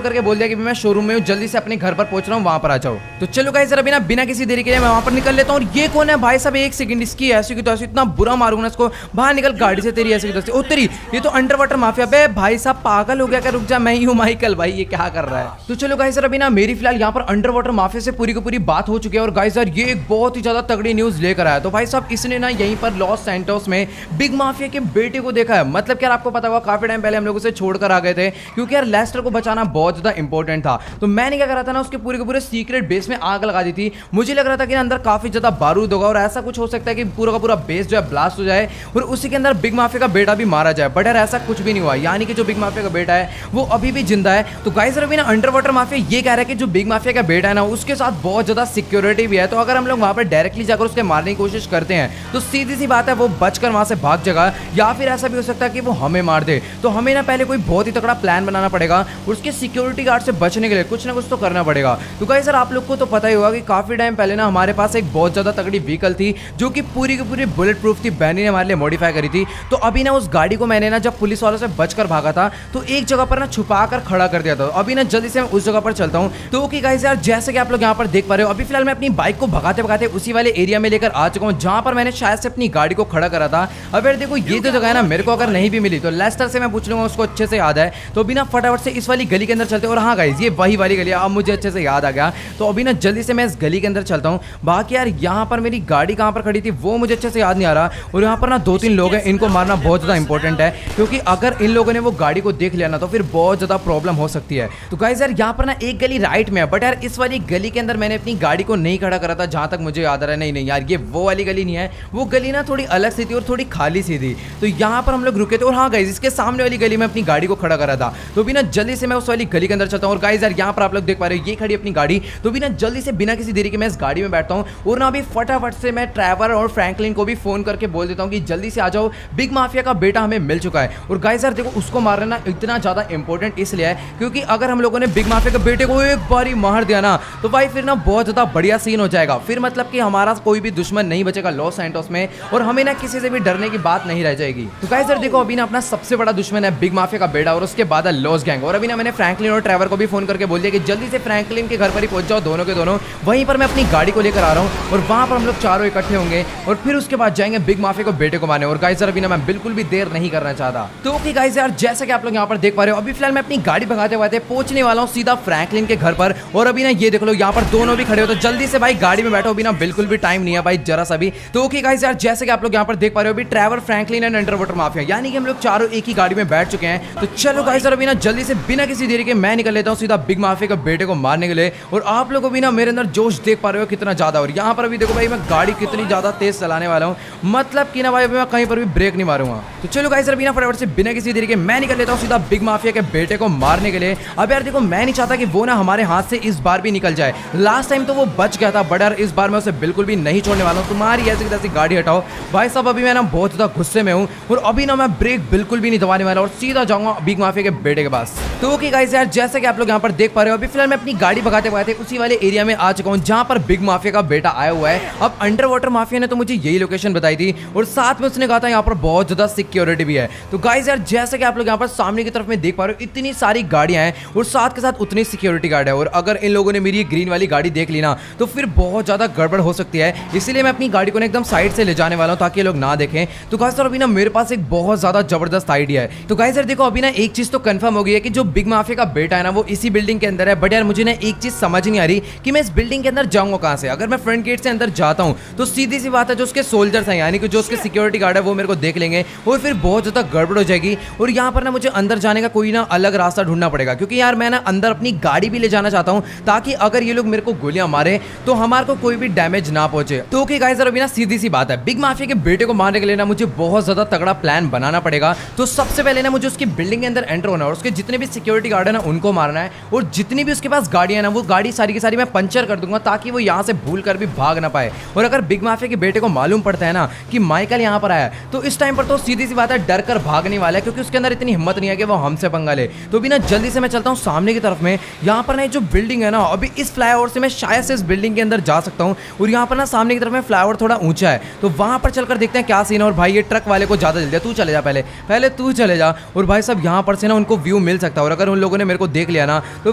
करके बोल दिया कि मैं शोरूम में हूँ, जल्दी से अपने घर पर पहुंच रहा हूँ, वहां पर आ जाओ। तो चलो गाइस अभी ना बिना किसी देरी के मैं वहां पर निकल लेता हूँ। और ये कौन है भाई साहब, एक सेकंड, इसकी ऐसी की तो ऐसी इतना बुरा मारूंगा इसको, बाहर निकल गाड़ी से, तेरी ऐसी की तो तेरी, ये तो अंडर वाटर माफिया। बे भाई साहब पागल हो गया क्या, रुक जा, मैं ही हूँ माइकल भाई, ये क्या कर रहा है। तो चलो गाइस अभी ना मेरी फिलहाल यहाँ पर अंडर वाटर माफिया से पूरी की पूरी बात हो चुकी है। और गाइस यार ये एक बहुत ही ज्यादा तगड़ी न्यूज लेकर आया। तो भाई साहब इसने ना यहीं पर लॉस सैंटोस में बिग माफिया के बेटे को देखा है। मतलब क्या आपको पता होगा काफी टाइम पहले हम लोग उसे छोड़कर आ गए थे, क्योंकि यार लेस्टर को बचाना बहुत ज्यादा इंपॉर्टेंट था। तो मैंने क्या करा था ना, उसके पूरे के पूरे सीक्रेट बेस में आग लगा दी थी। मुझे लग रहा था कि अंदर काफी ज्यादा बारूद बारूद होगा और ऐसा कुछ हो सकता है कि पूरा का पूरा बेस जो है ब्लास्ट हो जाए और उसी के अंदर बिग माफिया का बेटा भी मारा जाए। बट यार ऐसा कुछ भी नहीं हुआ, यानी कि जो बिग माफिया का बेटा है वो अभी भी जिंदा है। तो गाइस अभी ना अंडर वाटर माफिया ये कह रहा है कि जो बिग माफिया का बेटा है ना उसके साथ बहुत ज्यादा सिक्योरिटी भी है, तो अगर हम लोग वहां पर डायरेक्टली जाकर उसके मारने की कोशिश करते हैं तो सीधी सी बात है वो बचकर वहां से भाग जाएगा, या फिर ऐसा भी हो सकता है कि वो हमें मार दे। तो हमें ना पहले कोई बहुत ही तगड़ा प्लान बनाना पड़ेगा और उसके सिक्योरिटी गार्ड से बचने के लिए कुछ ना कुछ तो करना पड़ेगा। तो गाइस आप लोग को तो पता ही होगा कि काफी टाइम पहले ना हमारे पास एक बहुत ज्यादा तगड़ी व्हीकल थी जो कि पूरी की पूरी बुलेट प्रूफ थी, बैनी ने हमारे लिए मॉडिफाई करी थी। तो अभी ना उस गाड़ी को मैंने ना जब पुलिस वालों से बचकर भागा था तो एक जगह पर ना छुपा कर खड़ा कर दिया था। अभी ना जल्दी से मैं उस जगह पर चलता हूँ। तो ओके गाइस यार जैसे कि आप लोग यहाँ पर देख पा रहे हो अभी फिलहाल मैं अपनी बाइक को भगाते भगाते उसी वाले एरिया में लेकर आ चुका हूँ जहां पर मैंने शायद से अपनी गाड़ी को खड़ा करा था। अब यार देखो ये जो जगह है ना मेरे को अगर नहीं भी मिली तो लेस्टर से मैं पूछ लूंगा, उसको अच्छे से याद है। तो अभी ना फटाफट से इस वाली गली के अंदर चलते हैं। और हाँ गाइस ये वही वाली गली है, अब मुझे अच्छे से याद आ गया। तो अभी ना जल्दी से मैं इस गली के अंदर चलता हूँ। बाकी यार यहाँ पर मेरी गाड़ी कहाँ पर खड़ी थी वो मुझे अच्छे से याद नहीं आ रहा। और यहाँ पर ना 2-3 लोग हैं, इनको मारना बहुत ज़्यादा इंपॉर्टेंट है क्योंकि अगर इन लोगों ने वो गाड़ी को देख लिया ना तो फिर बहुत ज़्यादा प्रॉब्लम हो सकती है। तो गाइस यार यहाँ पर ना एक गली राइट में है, बट यार इस वाली गली के अंदर मैंने अपनी गाड़ी को नहीं खड़ा करा था जहाँ तक मुझे याद आ रहा है। नहीं यार ये वो वाली गली नहीं है, वो गली ना थोड़ी अलग सी थी और थोड़ी खाली सी थी। तो यहाँ पर हम लोग रुके थे और हाँ गाइस इसके सामने वाली गली में अपनी गाड़ी को खड़ा करा था। तो भी ना जल्दी से मैं उस वाली गली के अंदर चलता हूँ। और गाइस यार यहाँ पर आप लोग देख पा रहे हो ये खड़ी अपनी गाड़ी। तो भी ना जल्दी से बिना किसी देरी के मैं इस गाड़ी में बैठता हूँ और ना अभी फटाफट से मैं ट्रैवर और फ्रैंकलिन को भी फोन करके बोल देता हूँ कि जल्दी से आ जाओ, बिग माफिया का बेटा हमें मिल चुका है। और गाइस यार देखो उसको मारना इतना ज्यादा इंपॉर्टेंट इसलिए है क्योंकि अगर हम लोगों ने बिग माफिया के बेटे को एक बार ही मार दिया ना तो भाई फिर ना बहुत ज्यादा बढ़िया सीन हो जाएगा। फिर मतलब कि हमारा कोई भी दुश्मन नहीं बचेगा लॉस सैंटोस में और हमें ना किसी से भी डरने की बात नहीं रह जाएगी। तो गाइस यार देखो अभी ना अपना सबसे बड़ा दुश्मन है बिग माफिया का बेटा और उसके बाद है लॉस गैंग। और अभी ना मैंने फ्रैंकलिन और ट्रैवर को भी फोन करके बोल दिया कि जल्दी से फ्रैंकलिन के घर पर ही पहुंच जाओ, दोनों के दोनों। वहीं पर मैं अपनी गाड़ी को लेकर आ रहा हूँ और वहां पर हम लोग चारों इकट्ठे होंगे और फिर उसके बाद जाएंगे बिग माफिया को बेटे को मारने। और गाइस यार अभी ना मैं बिल्कुल भी देर नहीं करना चाहता। तो ओके गाइस यार जैसा कि आप लोग यहाँ पर देख पा रहे हो अभी फिलहाल मैं अपनी गाड़ी भगाते भगाते पहुंचने वाला हूँ सीधा फ्रैंकलिन के घर पर। और अभी ना ये देख लो यहाँ पर दोनों भी खड़े हो, तो जल्दी से भाई गाड़ी में बैठो, अभी ना बिल्कुल भी टाइम नहीं है भाई जरा सा भी। तो ओके गाइस यार जैसे कि आप लोग यहाँ पर देख पा रहे हो अभी Trevor, Franklin and under water mafia यानी कि हम लोग चारों एक ही गाड़ी में बैठ चुके हैं। तो चलो गाइस यार अभी ना जल्दी से बिना किसी देरी के मैं निकल लेता हूँ सीधा बिग माफिया के बेटे को मारने के लिए। और आप लोगों भी ना मेरे अंदर जोश देख पा रहे हो कितना ज्यादा। और यहाँ पर अभी देखो भाई मैं गाड़ी कितनी ज्यादा तेज चलाने वाला हूँ, मतलब कि ना भाई अभी मैं कहीं पर भी ब्रेक नहीं मारूंगा। तो चलो गाइस अभी ना फटाफट से बिना किसी देरी के मैं निकल लेता हूँ सीधा बिग माफिया के बेटे को मारने के लिए। अब यार देखो मैं नहीं चाहता कि वो ना हमारे हाथ से इस बार भी निकल जाए। लास्ट टाइम तो वो बच गया था बट यार इस बार मैं उसे बिल्कुल भी नहीं छोड़ने वाला हूँ। तुम्हारी ऐसी तैसी गाड़ी हटाओ भाई साहब, अभी मैं ना बहुत ज्यादा गुस्से में हूँ और अभी ना मैं ब्रेक बिल्कुल भी नहीं दबाने वाला और सीधा जाऊंगा बिग माफिया के बेटे के पास। तो ओके गाइस यार जैसे कि आप लोग यहाँ पर देख पा रहे हो अभी फिलहाल मैं अपनी गाड़ी भगाते भगाते उसी वाले एरिया में आ चुका हूँ जहाँ पर बिग माफिया का बेटा आया हुआ है। अब अंडर वाटर माफिया ने तो मुझे यही लोकेशन बताई थी और साथ में उसने कहा था यहाँ पर बहुत ज्यादा सिक्योरिटी भी है। तो गाइस यार जैसे कि आप लोग यहाँ पर सामने की तरफ में देख पा रहे हो इतनी सारी गाड़ियां हैं और साथ के साथ उतनी सिक्योरिटी गार्ड है। और अगर इन लोगों ने मेरी ग्रीन वाली गाड़ी देख ली ना तो फिर बहुत ज्यादा गड़बड़ हो सकती है, इसलिए मैं अपनी गाड़ी को एकदम साइड से ले जाने वाला हूँ ताकि ये लोग ना देखें। तो गाइस यार अभी ना मेरे पास एक बहुत ज्यादा जबरदस्त आइडिया है। तो गाइस यार देखो अभी ना एक चीज तो कंफर्म हो गई है कि जो बिग माफिया का बेटा है ना वो इसी बिल्डिंग के अंदर है। बट यार मुझे ना एक चीज समझ नहीं आ रही कि मैं इस बिल्डिंग के अंदर जाऊंगा कहां से। अगर मैं फ्रंट गेट से अंदर जाता हूं तो सीधी सी बात है जो उसके सोल्जर्स हैं यानी कि जो उसके सिक्योरिटी गार्ड है वो मेरे को देख लेंगे और फिर बहुत ज्यादा गड़बड़ हो जाएगी। और यहाँ पर ना मुझे अंदर जाने का कोई ना अलग रास्ता ढूंढना पड़ेगा क्योंकि यार मैं ना अंदर अपनी गाड़ी भी ले जाना चाहता हूँ ताकि अगर ये लोग मेरे को गोलियां मारे तो हमारे को कोई भी डैमेज ना पहुंचे। तो ओके गाइस यार अभी ना सीधी सी बात है बिग माफिया के बेटे को मारने के लिए ना मुझे बहुत ज्यादा तगड़ा प्लान बनाना पड़ेगा। तो सबसे पहले ना मुझे उसकी बिल्डिंग के अंदर एंटर होना है और उसके जितने भी सिक्योरिटी गार्ड है ना उनको मारना है और जितनी भी उसके पास गाड़ियां ना वो गाड़ी सारी की सारी मैं पंचर कर दूंगा ताकि वो यहाँ से भूल कर भी भाग ना पाए। और अगर बिग माफिया के बेटे को मालूम पड़ता है ना कि माइकल यहाँ पर आया तो इस टाइम पर तो सीधी सी बात है डर कर भागने वाला है क्योंकि उसके अंदर इतनी हिम्मत नहीं है कि वो हमसे पंगा ले। तो भी ना जल्दी से मैं चलता हूँ सामने की तरफ में। यहाँ पर ना जो बिल्डिंग है ना अभी इस फ्लाईओवर से मैं शायद से इस बिल्डिंग के अंदर जा सकता हूँ और यहाँ पर ना सामने की तरफ में फ्लाईओवर थोड़ा ऊंचा है तो वहां पर चलकर देखते हैं क्या सीन है। और भाई ये ट्रक वाले को ज्यादा जल्दी, तू चले जा, पहले तू चले जा। और भाई साहब यहाँ पर से ना उनको व्यू मिल सकता है और अगर उन लोगों ने मेरे को देख लिया ना तो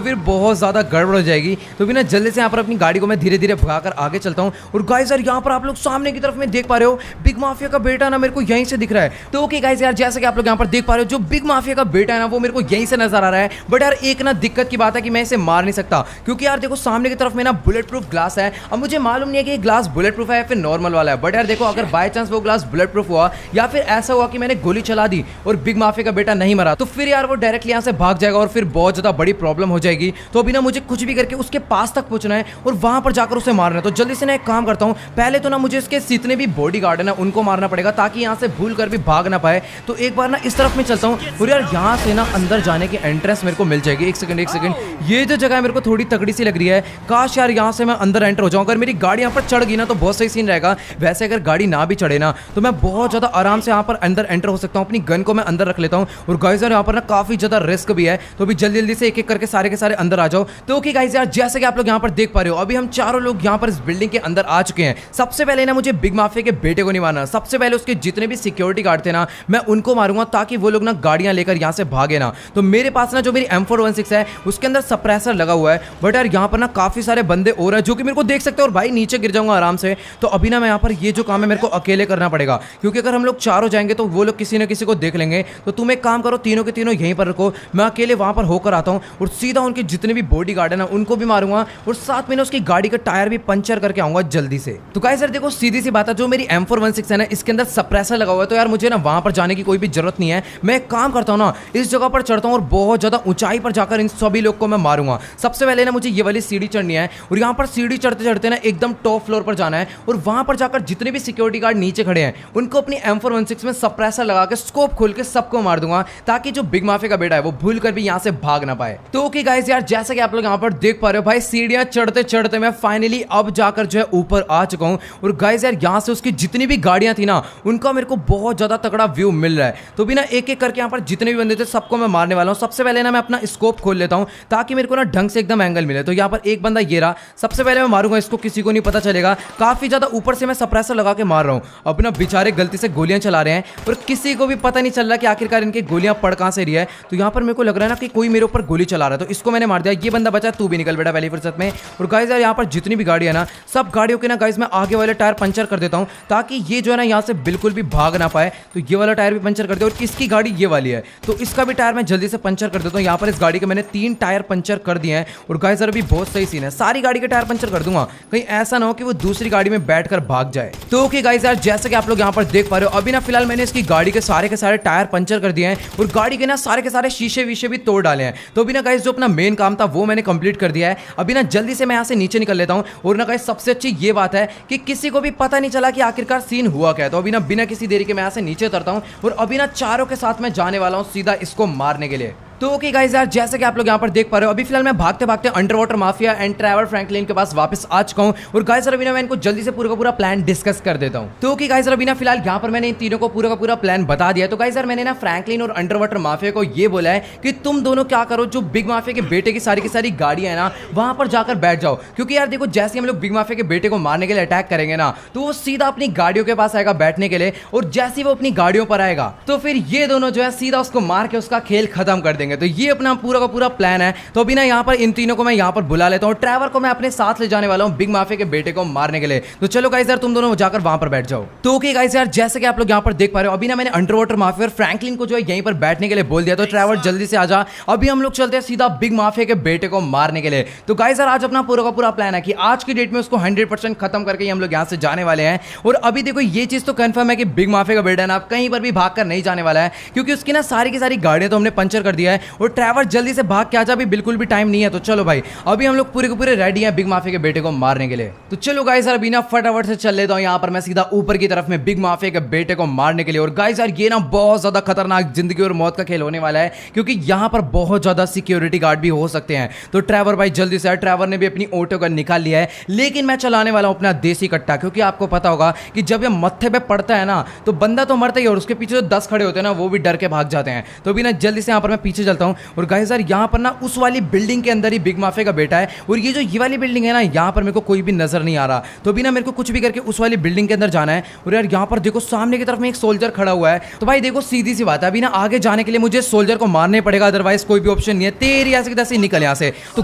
फिर बहुत ज्यादा गड़बड़ हो जाएगी। तो भी ना जल्दी से यहाँ पर अपनी गाड़ी को मैं धीरे धीरे भगाकर आगे चलता हूँ। और गाइस यार यहाँ पर आप लोग सामने की तरफ में देख पा रहे हो बिग माफिया का बेटा ना मेरे को यहीं से दिख रहा है। तो ओके गाइस यार जैसे कि आप लोग यहाँ पर देख पा रहे हो जो बिग माफिया का बेटा है ना वो मेरे को यहीं से नजर आ रहा है। बट यार एक ना दिक्कत की बात है कि मैं इसे मार नहीं सकता क्योंकि यार देखो सामने की तरफ में ना बुलेट प्रूफ ग्लास है। अब मुझे मालूम नहीं है कि ये ग्लास बुलेट प्रूफ है या फिर नॉर्मल वाला है। बट यार देखो अगर बाय चांस वो ग्लास बुलेट प्रूफ हुआ या फिर ऐसा हुआ कि मैंने गोली चला दी और बिग माफिया का बेटा नहीं मरा तो फिर यार वो डायरेक्टली यहाँ से भाग जाएगा और फिर बहुत ज्यादा बड़ी प्रॉब्लम हो जाएगी। तो अभी ना मुझे कुछ भी करके उसके पास तक पहुंचना है और वहां पर जाकर उसे मारना है। तो जल्दी से ना एक काम काम करता हूँ, पहले तो ना मुझे इसके जितने भी बॉडीगार्ड है ना उनको मारना पड़ेगा ताकि यहाँ से भूल कर भी भाग ना पाए। तो एक बार ना इस तरफ में चलता हूँ और यार यहाँ से ना अंदर जाने की एंट्रेंस मेरे को मिल जाएगी। एक सेकंड, ये जो जगह मेरे को थोड़ी तगड़ी सी लग रही है। काश यार यहाँ से मैं अंदर एंटर हो जाऊँ। अगर मेरी गाड़ी यहाँ पर चढ़ गई ना तो बहुत सही सीन रहेगा। वैसे अगर गाड़ी ना भी चढ़े ना तो मैं बहुत ज्यादा आराम से यहाँ पर अंदर एंटर हो सकता हूँ। अपनी गन को मैं अंदर रख लेता हूँ और गाइस यार यहाँ पर ना काफी ज्यादा रिस्क भी है, तो अभी जल्दी जल्दी से एक एक करके सारे के सारे अंदर आ जाओ। तो ओके गाइस यार, जैसे कि आप लोग यहाँ पर देख पा रहे हो अभी हम चारों लोग यहाँ पर इस बिल्डिंग के अंदर आ चुके हैं। सबसे पहले ना मुझे बिग माफिया के बेटे को नहीं मारना, सबसे पहले उसके जितने भी सिक्योरिटी गार्ड थे ना मैं उनको मारूंगा ताकि वो लोग ना गाड़ियां लेकर यहाँ से भागे ना। तो मेरे पास ना जो मेरी M416 है उसके अंदर सप्रेसर लगा हुआ है, बट यार यहाँ पर ना काफी सारे बंदे और हैं जो कि मेरे को देख सकते हैं और भाई नीचे गिर जाऊंगा आराम से। तो अभी ना मैं यहाँ पर ये जो काम है मेरे को अकेले करना पड़ेगा, क्योंकि अगर हम लोग चारों जाएंगे तो वो लोग किसी न किसी को देख लेंगे। तो तुम एक काम करो, तीनों के तीनों यहीं पर रखो, मैं अकेले वहां पर होकर आता हूँ और सीधा उनके जितने भी बॉडीगार्ड है ना उनको भी मारूंगा और साथ में ना उसकी गाड़ी का टायर भी पंचर करके आऊंगा जल्दी से। तो गाइस यार देखो सीधी सी बात है, जो मेरी M416 है ना इसके अंदर सप्रेसर लगा हुआ है, तो यार मुझे ना वहां पर जाने की कोई भी जरूरत नहीं है। मैं एक काम करता हूँ ना, इस जगह पर चढ़ता हूँ और बहुत ज्यादा ऊंचाई पर जाकर इन सभी लोग को मैं मारूंगा। सबसे पहले ना मुझे ये वाली सीढ़ी चढ़नी है और यहाँ पर सीढ़ी चढ़ते चढ़ते ना एकदम टॉप फ्लोर पर जाना है और वहां पर जाकर जितने भी सिक्योरिटी गार्ड नीचे खड़े हैं उनको अपनी M416 में सप्रेसर लगा के स्कोप खोल के सबको मार दूंगा ताकि जो बिग माफिया का बेटा है वो भूल कर भी यहाँ से भाग ना पाए। तो ओके गाइस यार, जैसा कि आप लोग यहाँ पर देख पा रहे हो भाई सीढ़ियां चढ़ते चढ़ते मैं फाइनली अब जाकर जो है ऊपर आ चुका हूँ और गाइस यार यहाँ से उसकी जितनी भी गाड़ियां थी ना उनका मेरे को बहुत ज्यादा तगड़ा व्यू मिल रहा है। तो भी ना एक एक करके यहाँ पर जितने भी बंदे थे सबको मैं मारने वाला हूँ। सबसे पहले ना मैं अपना स्कोप खोल लेता हूँ ताकि मेरे को ना ढंग से एकदम एंगल मिले। तो यहाँ पर एक बंदा ये रहा, सबसे पहले मैं मारूंगा इसको, किसी को नहीं पता चलेगा। काफी ज्यादा ऊपर से मैं सप्रेसर लगा के मार रहा हूँ। अपना बेचारे गलती से गोलियां चला रहे हैं और किसी को भी पता नहीं चल रहा कि आखिरकार इनकी गोलियां पड़ कहां से रही है। तो यहाँ पर मेरे को लग रहा है ना कि कोई मेरे ऊपर गोली चला रहा है, तो इसको मैंने मार दिया। ये बंदा बचा, तू भी निकल बेटा पहली फुर्सत में। और गाइस यार यहाँ पर जितनी भी गाड़ी है ना सब गाड़ियों के ना गाइस मैं आगे वाले टायर पंचर कर देता हूँ ताकि ये जो है ना यहाँ से बिल्कुल भी भाग ना पाए। तो ये वाला टायर भी पंचर कर दे और इसकी गाड़ी ये वाली है तो इसका भी टायर मैं जल्दी से पंचर कर देता हूँ। यहाँ पर इस गाड़ी के मैंने 3 टायर पंचर कर दिए हैं और गाइस यार अभी बहुत सही सीन है, सारी गाड़ी के टायर पंचर कर दूंगा, कहीं ऐसा ना हो कि वो दूसरी गाड़ी में बैठकर भाग जाए। तो ओके गाइस यार, जैसे कि आप लोग यहाँ पर देख पा रहे हो अभी ना फिलहाल मैंने इसकी गाड़ी के सारे टायर पंचर कर दिए हैं और गाड़ी के ना सारे शीशे वीशे भी तोड़ डाले हैं। तो अभी ना गाइस जो अपना मेन काम था वो मैंने कंप्लीट कर दिया है। अभी ना जल्दी से मैं यहाँ से नीचे निकल लेता हूँ और ना गाइस सबसे अच्छी ये बात है कि किसी को भी पता नहीं चला कि आखिरकार सीन हुआ क्या है। तो अभी ना बिना किसी देरी के मैं यहाँ से नीचे उतरता हूँ और अभी ना चारों के साथ मैं जाने वाला हूँ सीधा इसको मारने के लिए। तो ओके गाइस यार, जैसे कि आप लोग यहाँ पर देख पा रहे हो अभी फिलहाल मैं भागते भागते under water mafia and Trevor Franklin के पास वापस आ चुका हूँ और गाइस अभी ना मैं इनको जल्दी से पूरा का पूरा प्लान डिस्कस कर देता हूँ। तो ओके गाइस अभी ना फिलहाल यहाँ पर मैंने इन तीनों को पूरा का पूरा प्लान बता दिया। तो गाइस यार मैंने ना फ्रैंकलिन और अंडर वाटर माफिया को ये बोला है कि तुम दोनों क्या करो, जो बिग माफिया के बेटे की सारी गाड़ियां है ना वहां पर जाकर बैठ जाओ, क्योंकि यार देखो जैसे हम लोग बिग माफिया के बेटे को मारने के लिए अटैक करेंगे ना तो वो सीधा अपनी गाड़ियों के पास आएगा बैठने के लिए और जैसे ही वो अपनी गाड़ियों पर आएगा तो फिर ये दोनों जो है सीधा उसको मार के उसका खेल खत्म कर देंगे। तो ये अपना पूरा का पूरा प्लान है। तो अभी ना यहाँ पर इन तीनों को मैं यहाँ पर बुला लेता हूँ। ट्रेवर को मैं अपने साथ ले जाने वाला हूँ बिग माफिया के बेटे को मारने के लिए। तो चलो गाइस यार तुम दोनों जाकर वहां पर बैठ जाओ। तो ओके गाइस यार, जैसे कि आप लोग यहाँ पर देख पा रहे हो अभी ना मैंने अंडर वाटर माफिया और फ्रैंकलिन को जो है यहीं पर बैठने के लिए बोल दिया। तो ट्रेवर जल्दी से आजा, अभी हम लोग चलते हैं सीधा बिग माफिया के बेटे को मारने के लिए। तो गाइस यार आज अपना पूरा का पूरा प्लान है कि आज की डेट में उसको 100% खत्म करके हम लोग यहाँ से जाने वाले हैं। और अभी देखो ये चीज तो कंफर्म है कि बिग माफिया का बेटा ना कहीं पर भी भाग कर नहीं जाने वाला है, क्योंकि उसकी ना सारी की सारी गाड़ियां तो हमने पंचर कर दिया है और ट्रेवर जल्दी से भाग के आजा, अभी बिल्कुल भी टाइम नहीं है। तो चलो भाई अभी हम लोग पूरे के पूरे रेडी हैं बिग माफिया के बेटे को मारने के लिए। तो चलो गाइस यार अभी ना फटाफट से चल लेता हूं यहाँ पर मैं सीधा ऊपर की तरफ में बिग माफिया के बेटे को मारने के लिए। और गाइस यार ये ना बहुत ज्यादा खतरनाक जिंदगी और मौत का खेल होने वाला है, क्योंकि यहाँ पर बहुत ज्यादा सिक्योरिटी गार्ड भी हो सकते हैं। तो ट्रेवर भाई जल्दी से, ट्रेवर ने भी अपनी ऑटो गन निकाल लिया है, लेकिन मैं चलाने वाला हूं अपना देसी कट्टा, क्योंकि आपको पता होगा कि जब ये मत्थे पे पड़ता है ना तो बंदा तो मरता ही और उसके पीछे जो 10 खड़े होते हैं ना वो भी डर के भाग जाते हैं। तो अभी ना जल्दी से यहाँ पर मैं पीछे चलता हूँ। और गाइस यार यहाँ पर ना उस वाली बिल्डिंग के अंदर ही बिग माफिया का बेटा है और ये जो ये वाली बिल्डिंग है ना यहाँ पर मेरे को कोई भी नजर नहीं आ रहा। तो अभी ना मेरे को कुछ भी करके उस वाली बिल्डिंग के अंदर जाना है। और यार यहाँ पर देखो सामने की तरफ में एक सोल्जर खड़ा हुआ है। तो भाई देखो सीधी सी बात है, अभी ना आगे जाने के लिए मुझे सोल्जर को मारने पड़ेगा, अदरवाइज कोई भी ऑप्शन नहीं है। तेरी ऐसे की तैसे निकल यहाँ से। तो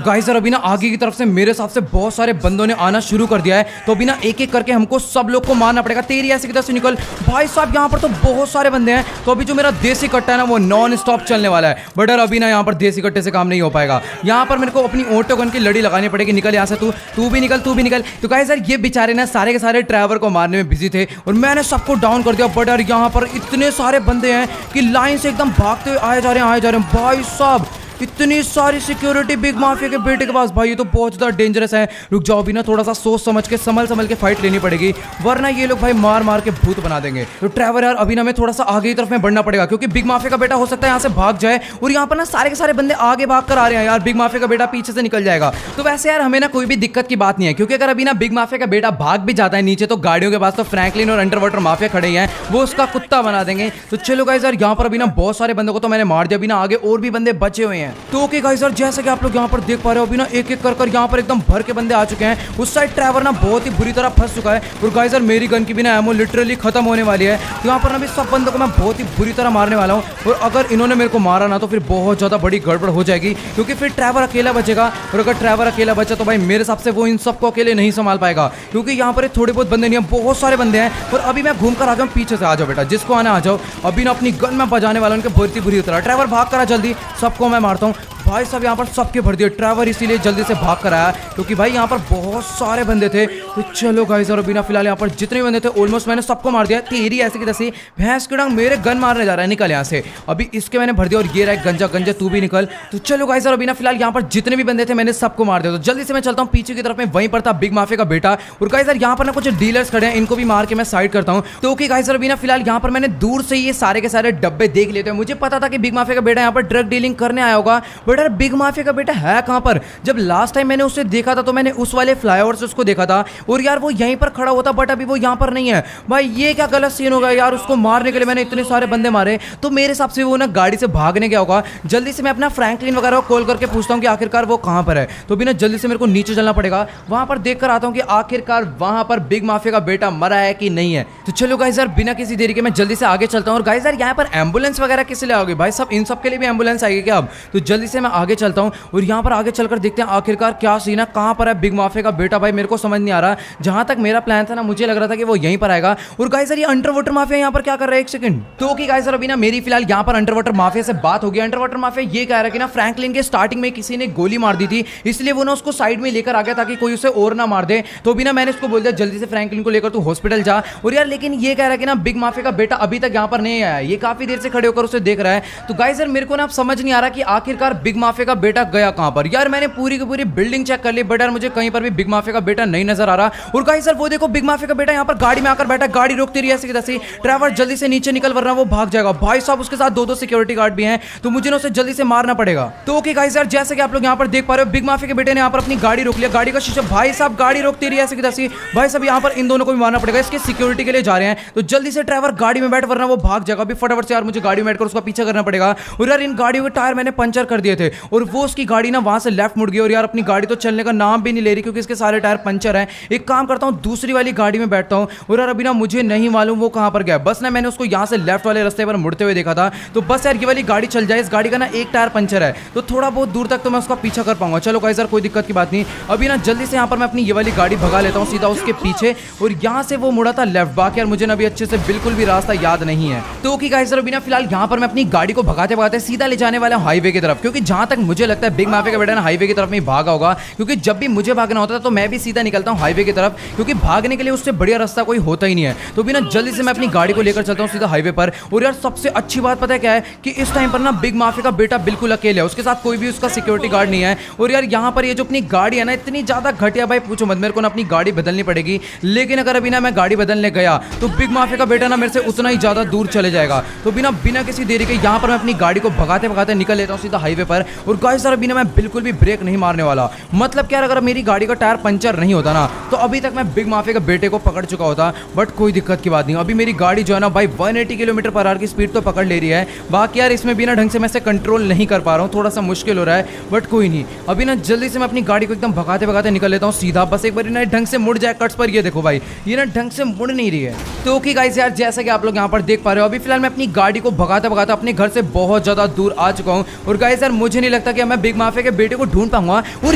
गाइस यार अभी ना आगे की तरफ से मेरे हिसाब से बहुत सारे बंदों ने आना शुरू कर दिया है। तो अभी ना एक एक करके हमको सब लोग को मारना पड़ेगा। तेरी ऐसे की तैसे निकल भाई साहब, यहाँ पर तो बहुत सारे बंदे हैं। तो अभी जो मेरा देसी कट्टा है ना वो नॉन स्टॉप चलने वाला है, बट यार अभी ना यहाँ पर देसी कट्टे से काम नहीं हो पाएगा। यहाँ पर मेरे को अपनी ऑटो गन की लड़ी लगानी पड़ेगी। निकल यहाँ से, तू भी निकल, तू भी निकल। तो गाइस यार ये बेचारे ना सारे के सारे ड्राइवर को मारने में बिजी थे और मैंने सबको डाउन कर दिया। बट यार यहाँ पर इतने सारे बंदे हैं कि लाइन से एकदम भागते हुए आए जा रहे हैं भाई साहब। इतनी सारी सिक्योरिटी बिग माफिया के बेटे के पास। भाई ये तो बहुत ज्यादा डेंजरस है। रुक जाओ अभी ना, थोड़ा सा सोच समझ के संभल के फाइट लेनी पड़ेगी, वरना ये लोग भाई मार मार के भूत बना देंगे। तो ट्रैवर यार अभी ना हमें थोड़ा सा आगे की तरफ में बढ़ना पड़ेगा, क्योंकि बिग माफिया का बेटा हो सकता है यहाँ से भाग जाए, और यहाँ पर ना सारे के सारे बंदे आगे भाग कर आ रहे हैं यार। बिग माफिया का बेटा पीछे से निकल जाएगा। तो वैसे यार हमें ना कोई भी दिक्कत की बात नहीं है, क्योंकि अगर अभी ना बिग माफिया का बेटा भाग भी जाता है नीचे, तो गाड़ियों के पास तो फ्रैंकलिन और अंडर वाटर माफिया खड़े हैं, वो उसका कुत्ता बना देंगे। तो चलो गाइस यार यहाँ पर अभी ना बहुत सारे बंदों को तो मैंने मार दिया, अभी ना आगे और भी बंदे बचे हुए हैं। तो ओके गाइस यार जैसे कि आप लोग यहाँ पर देख पा रहे हो, अभी ना एक एक कर यहाँ पर एकदम भर के बंदे आ चुके हैं। उस साइड ट्रैवर ना बहुत ही बुरी तरह फंस चुका है, और गाइस यार मेरी गन की भी ना एमो लिटरली खत्म होने वाली है। तो यहाँ पर ना अभी सब बंदों को मैं बहुत ही बुरी तरह मारने वाला हूँ, और अगर इन्होंने मेरे को मारा ना तो फिर बहुत ज्यादा बड़ी गड़बड़ हो जाएगी, क्योंकि फिर ट्रैवर अकेला बचेगा, और अगर ट्रैवर अकेला बचा तो भाई मेरे हिसाब से वो इन सबको अकेले नहीं संभाल पाएगा, क्योंकि यहाँ पर थोड़े बहुत बंदे नहीं है, बहुत सारे बंदे हैं। और अभी मैं घूम कर आ गया हूँ पीछे से। आ जाओ बेटा, जिसको आना आ जाओ। अभी ना अपनी गन में बजाने वाला उनके बुरी बुरी तरह। ट्रैवर भाग करा जल्दी, सबको मैं मारता हूँ। भाई सब यहाँ पर सबके भर दिए। ट्रैवर इसीलिए जल्दी से भाग कर आया, क्योंकि भाई यहाँ पर बहुत सारे बंदे थे। तो चलो गाइस और अभी ना फिलहाल यहाँ पर जितने बंदे थे ऑलमोस्ट मैंने सबको मार दिया। तेरी ऐसे की तैसी भैंस की डांग, मेरे गन मारने जा रहा है, निकल यहाँ से। अभी इसके मैंने भर दिया, और ये रहा गंजा गंजा तू भी निकल। तो चलो गाइस और अभी ना फिलहाल यहाँ पर जितने भी बंदे थे मैंने सबको मार दिया। तो जल्दी से मैं चलता हूँ पीछे की तरफ में, वहीं पर था बिग माफिया का बेटा। और गाइस यार यहाँ पर ना कुछ डीलर्स खड़े हैं, इनको भी मार के मैं साइड करता हूँ। तो ओके गाइस और अभी ना फिलहाल यहाँ पर मैंने दूर से ये सारे के सारे डब्बे देख लेते हैं। मुझे पता था कि बिग माफिया का बेटा यहाँ पर ड्रग डीलिंग करने आया होगा, बट यार बिग माफिया का बेटा है कहां पर? जब लास्ट टाइम मैंने उसे देखा था तो मैंने उस वाले फ्लाईओवर से उसको देखा था, और यार वो यहीं पर खड़ा होता, बट अभी वो यहां पर नहीं है। भाई ये क्या गलत सीन होगा यार, उसको मारने के लिए मैंने इतने सारे बंदे मारे, तो मेरे हिसाब से वो ना गाड़ी से भागने गया होगा। जल्दी से मैं अपना फ्रैंकलिन वगैरह को कॉल करके पूछता हूं कि आखिरकार वो कहां पर है। तो भी ना जल्दी से मेरे को नीचे चलना पड़ेगा, वहां पर देख कर आता हूं कि आखिरकार वहां पर बिग माफिया का बेटा मरा है कि नहीं है। तो चलो गाइस यार बिना किसी देरी के मैं जल्दी से आगे चलता हूं। और गाइस यार यहाँ पर एम्बुलेंस वगैरह किस लिए आओगे भाई? सब इन सब के लिए भी एम्बुलेंस आएगी क्या अब? तो जल्दी से मैं आगे चलता हूं, और यहाँ पर आगे चलकर देखते हैं आखिरकार क्या सीन है, कहां पर है बिग माफिया का बेटा। भाई मेरे को समझ नहीं आ रहा। जहां तक मेरा प्लान था ना, मुझे लग रहा था कि वो यहीं पर आएगा। और गाइस यार ये अंडर वाटर माफिया यहाँ पर क्या कर रहा है? एक सेकंड। तो ओके गाइस यार अभी ना मेरी फिलहाल यहाँ पर अंडर वाटर माफिया से बात हो गई। अंडर वाटर माफिया ये कह रहा है कि ना फ्रैंकलिन के स्टार्टिंग में किसी ने गोली मार दी थी, इसलिए वो ना उसको साइड में लेकर आ गया ताकि कोई उसे और ना मार दे। तो भी ना मैंने उसको बोल दिया जल्दी से फ्रैंकलिन को लेकर तू हॉस्पिटल जा। और यार लेकिन ये कह रहा है कि ना बिग माफिया का बेटा अभी तक यहाँ पर नहीं आया, ये काफी देर से खड़े होकर उसे देख रहा है। तो गाइस यार मेरे को ना अब समझ नहीं आ रहा कि आखिरकार बिग माफिया का बेटा गया कहां पर। यार मैंने पूरी की पूरी बिल्डिंग चेक कर ली, बट यार मुझे कहीं पर भी बिग माफिया का बेटा नहीं नजर आ रहा। और गाइस सर वो देखो बिग माफिया का बेटा यहाँ पर गाड़ी में आकर बैठा, गाड़ी रोकती रही ऐसे की तैसे। ट्रैवर जल्दी से नीचे निकल, वरना वो भाग जाएगा। भाई साहब उसके साथ दो सिक्योरिटी गार्ड भी हैं, तो मुझे ना उसे जल्दी से मारना पड़ेगा। तो ओके गाइस यार जैसे कि आप लोग यहाँ पर देख पा रहे हो, बिग माफिया के बेटे ने यहाँ पर अपनी गाड़ी रोक लिया, गाड़ी का शीशा। भाई साहब गाड़ी रोकती रही ऐसे की तैसे। भाई साहब यहाँ पर इन दोनों को भी मारना पड़ेगा, इसके सिक्योरिटी के लिए जा रहे हैं। तो जल्दी से ट्रैवर गाड़ी में बैठ, वरना वो भाग जाएगा। अभी फटाफट से यार मुझे गाड़ी में बैठकर उसका पीछा करना पड़ेगा। और यार इन गाड़ियों के टायर मैंने पंचर कर दिए थे, और वो उसकी गाड़ी ना वहां से लेफ्ट मुड़ गई, और यार अपनी गाड़ी तो चलने का नाम भी नहीं ले रही, क्योंकि इसके सारे टायर पंचर हैं। एक काम करता हूँ दूसरी वाली गाड़ी में बैठता हूँ, और यार अभी ना मुझे नहीं मालूम वो कहां पर गया। बस ना मैंने उसको यहाँ से लेफ्ट वाले रास्ते पर मुड़ते हुए देखा था, तो बस यार ये वाली गाड़ी चल जाए। इस गाड़ी का ना एक टायर पंचर है, तो थोड़ा बहुत दूर तक तो मैं उसका पीछा कर पाऊंगा। चलो गाइस यार कोई दिक्कत की बात नहीं। अभी ना जल्दी से यहाँ पर मैं अपनी ये वाली गाड़ी भगा लेता हूँ सीधा उसके पीछे, और यहाँ से वो मुड़ा था लेफ्ट। बाकी यार मुझे ना अभी अच्छे से बिल्कुल भी रास्ता याद नहीं है। तो ओके गाइस यार अभी ना फिलहाल यहाँ पर मैं अपनी गाड़ी को भगाते भगाते सीधा ले जाने वाला हाईवे की तरफ, क्योंकि जहां तक मुझे लगता है बिग माफिया का बेटा ना हाईवे की तरफ में भागा होगा, क्योंकि जब भी मुझे भागना होता है तो मैं भी सीधा निकलता हूँ हाईवे की तरफ, क्योंकि भागने के लिए उससे बढ़िया रास्ता कोई होता ही नहीं है। तो भी ना जल्दी से मैं अपनी गाड़ी को लेकर चलता हूँ सीधा हाईवे पर। और यार सबसे अच्छी बात पता है क्या है, कि इस टाइम पर ना बिग माफिया का बेटा बिल्कुल अकेले है, उसके साथ कोई भी उसका सिक्योरिटी गार्ड नहीं है। और यार यहाँ पर ये जो अपनी गाड़ी है ना इतनी ज्यादा घटिया, भाई पूछो मत, मेरे को ना अपनी गाड़ी बदलनी पड़ेगी। लेकिन अगर अभी ना मैं गाड़ी बदलने गया तो बिग माफिया का बेटा ना मेरे से उतना ही ज्यादा दूर चले जाएगा। तो बिना किसी देरी के यहाँ पर मैं अपनी गाड़ी को भगाते भगाते निकल लेता हूँ सीधा हाईवे पर। और गाइस यार अभी ना मैं बिल्कुल भी ब्रेक नहीं मारने वाला। मतलब क्या, अगर मेरी गाड़ी का टायर पंचर नहीं होता ना तो अभी तक मैं बिग माफिया के बेटे को पकड़ चुका होता। बट कोई दिक्कत की बात नहीं, अभी मेरी गाड़ी जो है ना भाई 180 किलोमीटर पर आवर की स्पीड तो पकड़ ले रही है। बाकी यार इसमें बिना ढंग से मैं इसे कंट्रोल नहीं कर पा रहा हूँ, थोड़ा सा मुश्किल हो रहा है, बट कोई नहीं। अभी ना जल्दी से मैं अपनी गाड़ी को एकदम भगाते भगाते निकल लेता हूँ सीधा। बस एक बार ना ढंग से मुड़ जाए कट्स पर। ये देखो भाई ये ना ढंग से मुड़ नहीं रही है। तो ओके गाइस यार जैसा कि आप लोग यहाँ पर देख पा रहे हो, अभी फिलहाल मैं अपनी गाड़ी को भगाते भगाते अपने घर से बहुत ज्यादा दूर आ चुका हूँ। और गाइस यार मुझे नहीं लगता कि मैं बिग माफिया के बेटे को ढूंढ पाऊंगा। और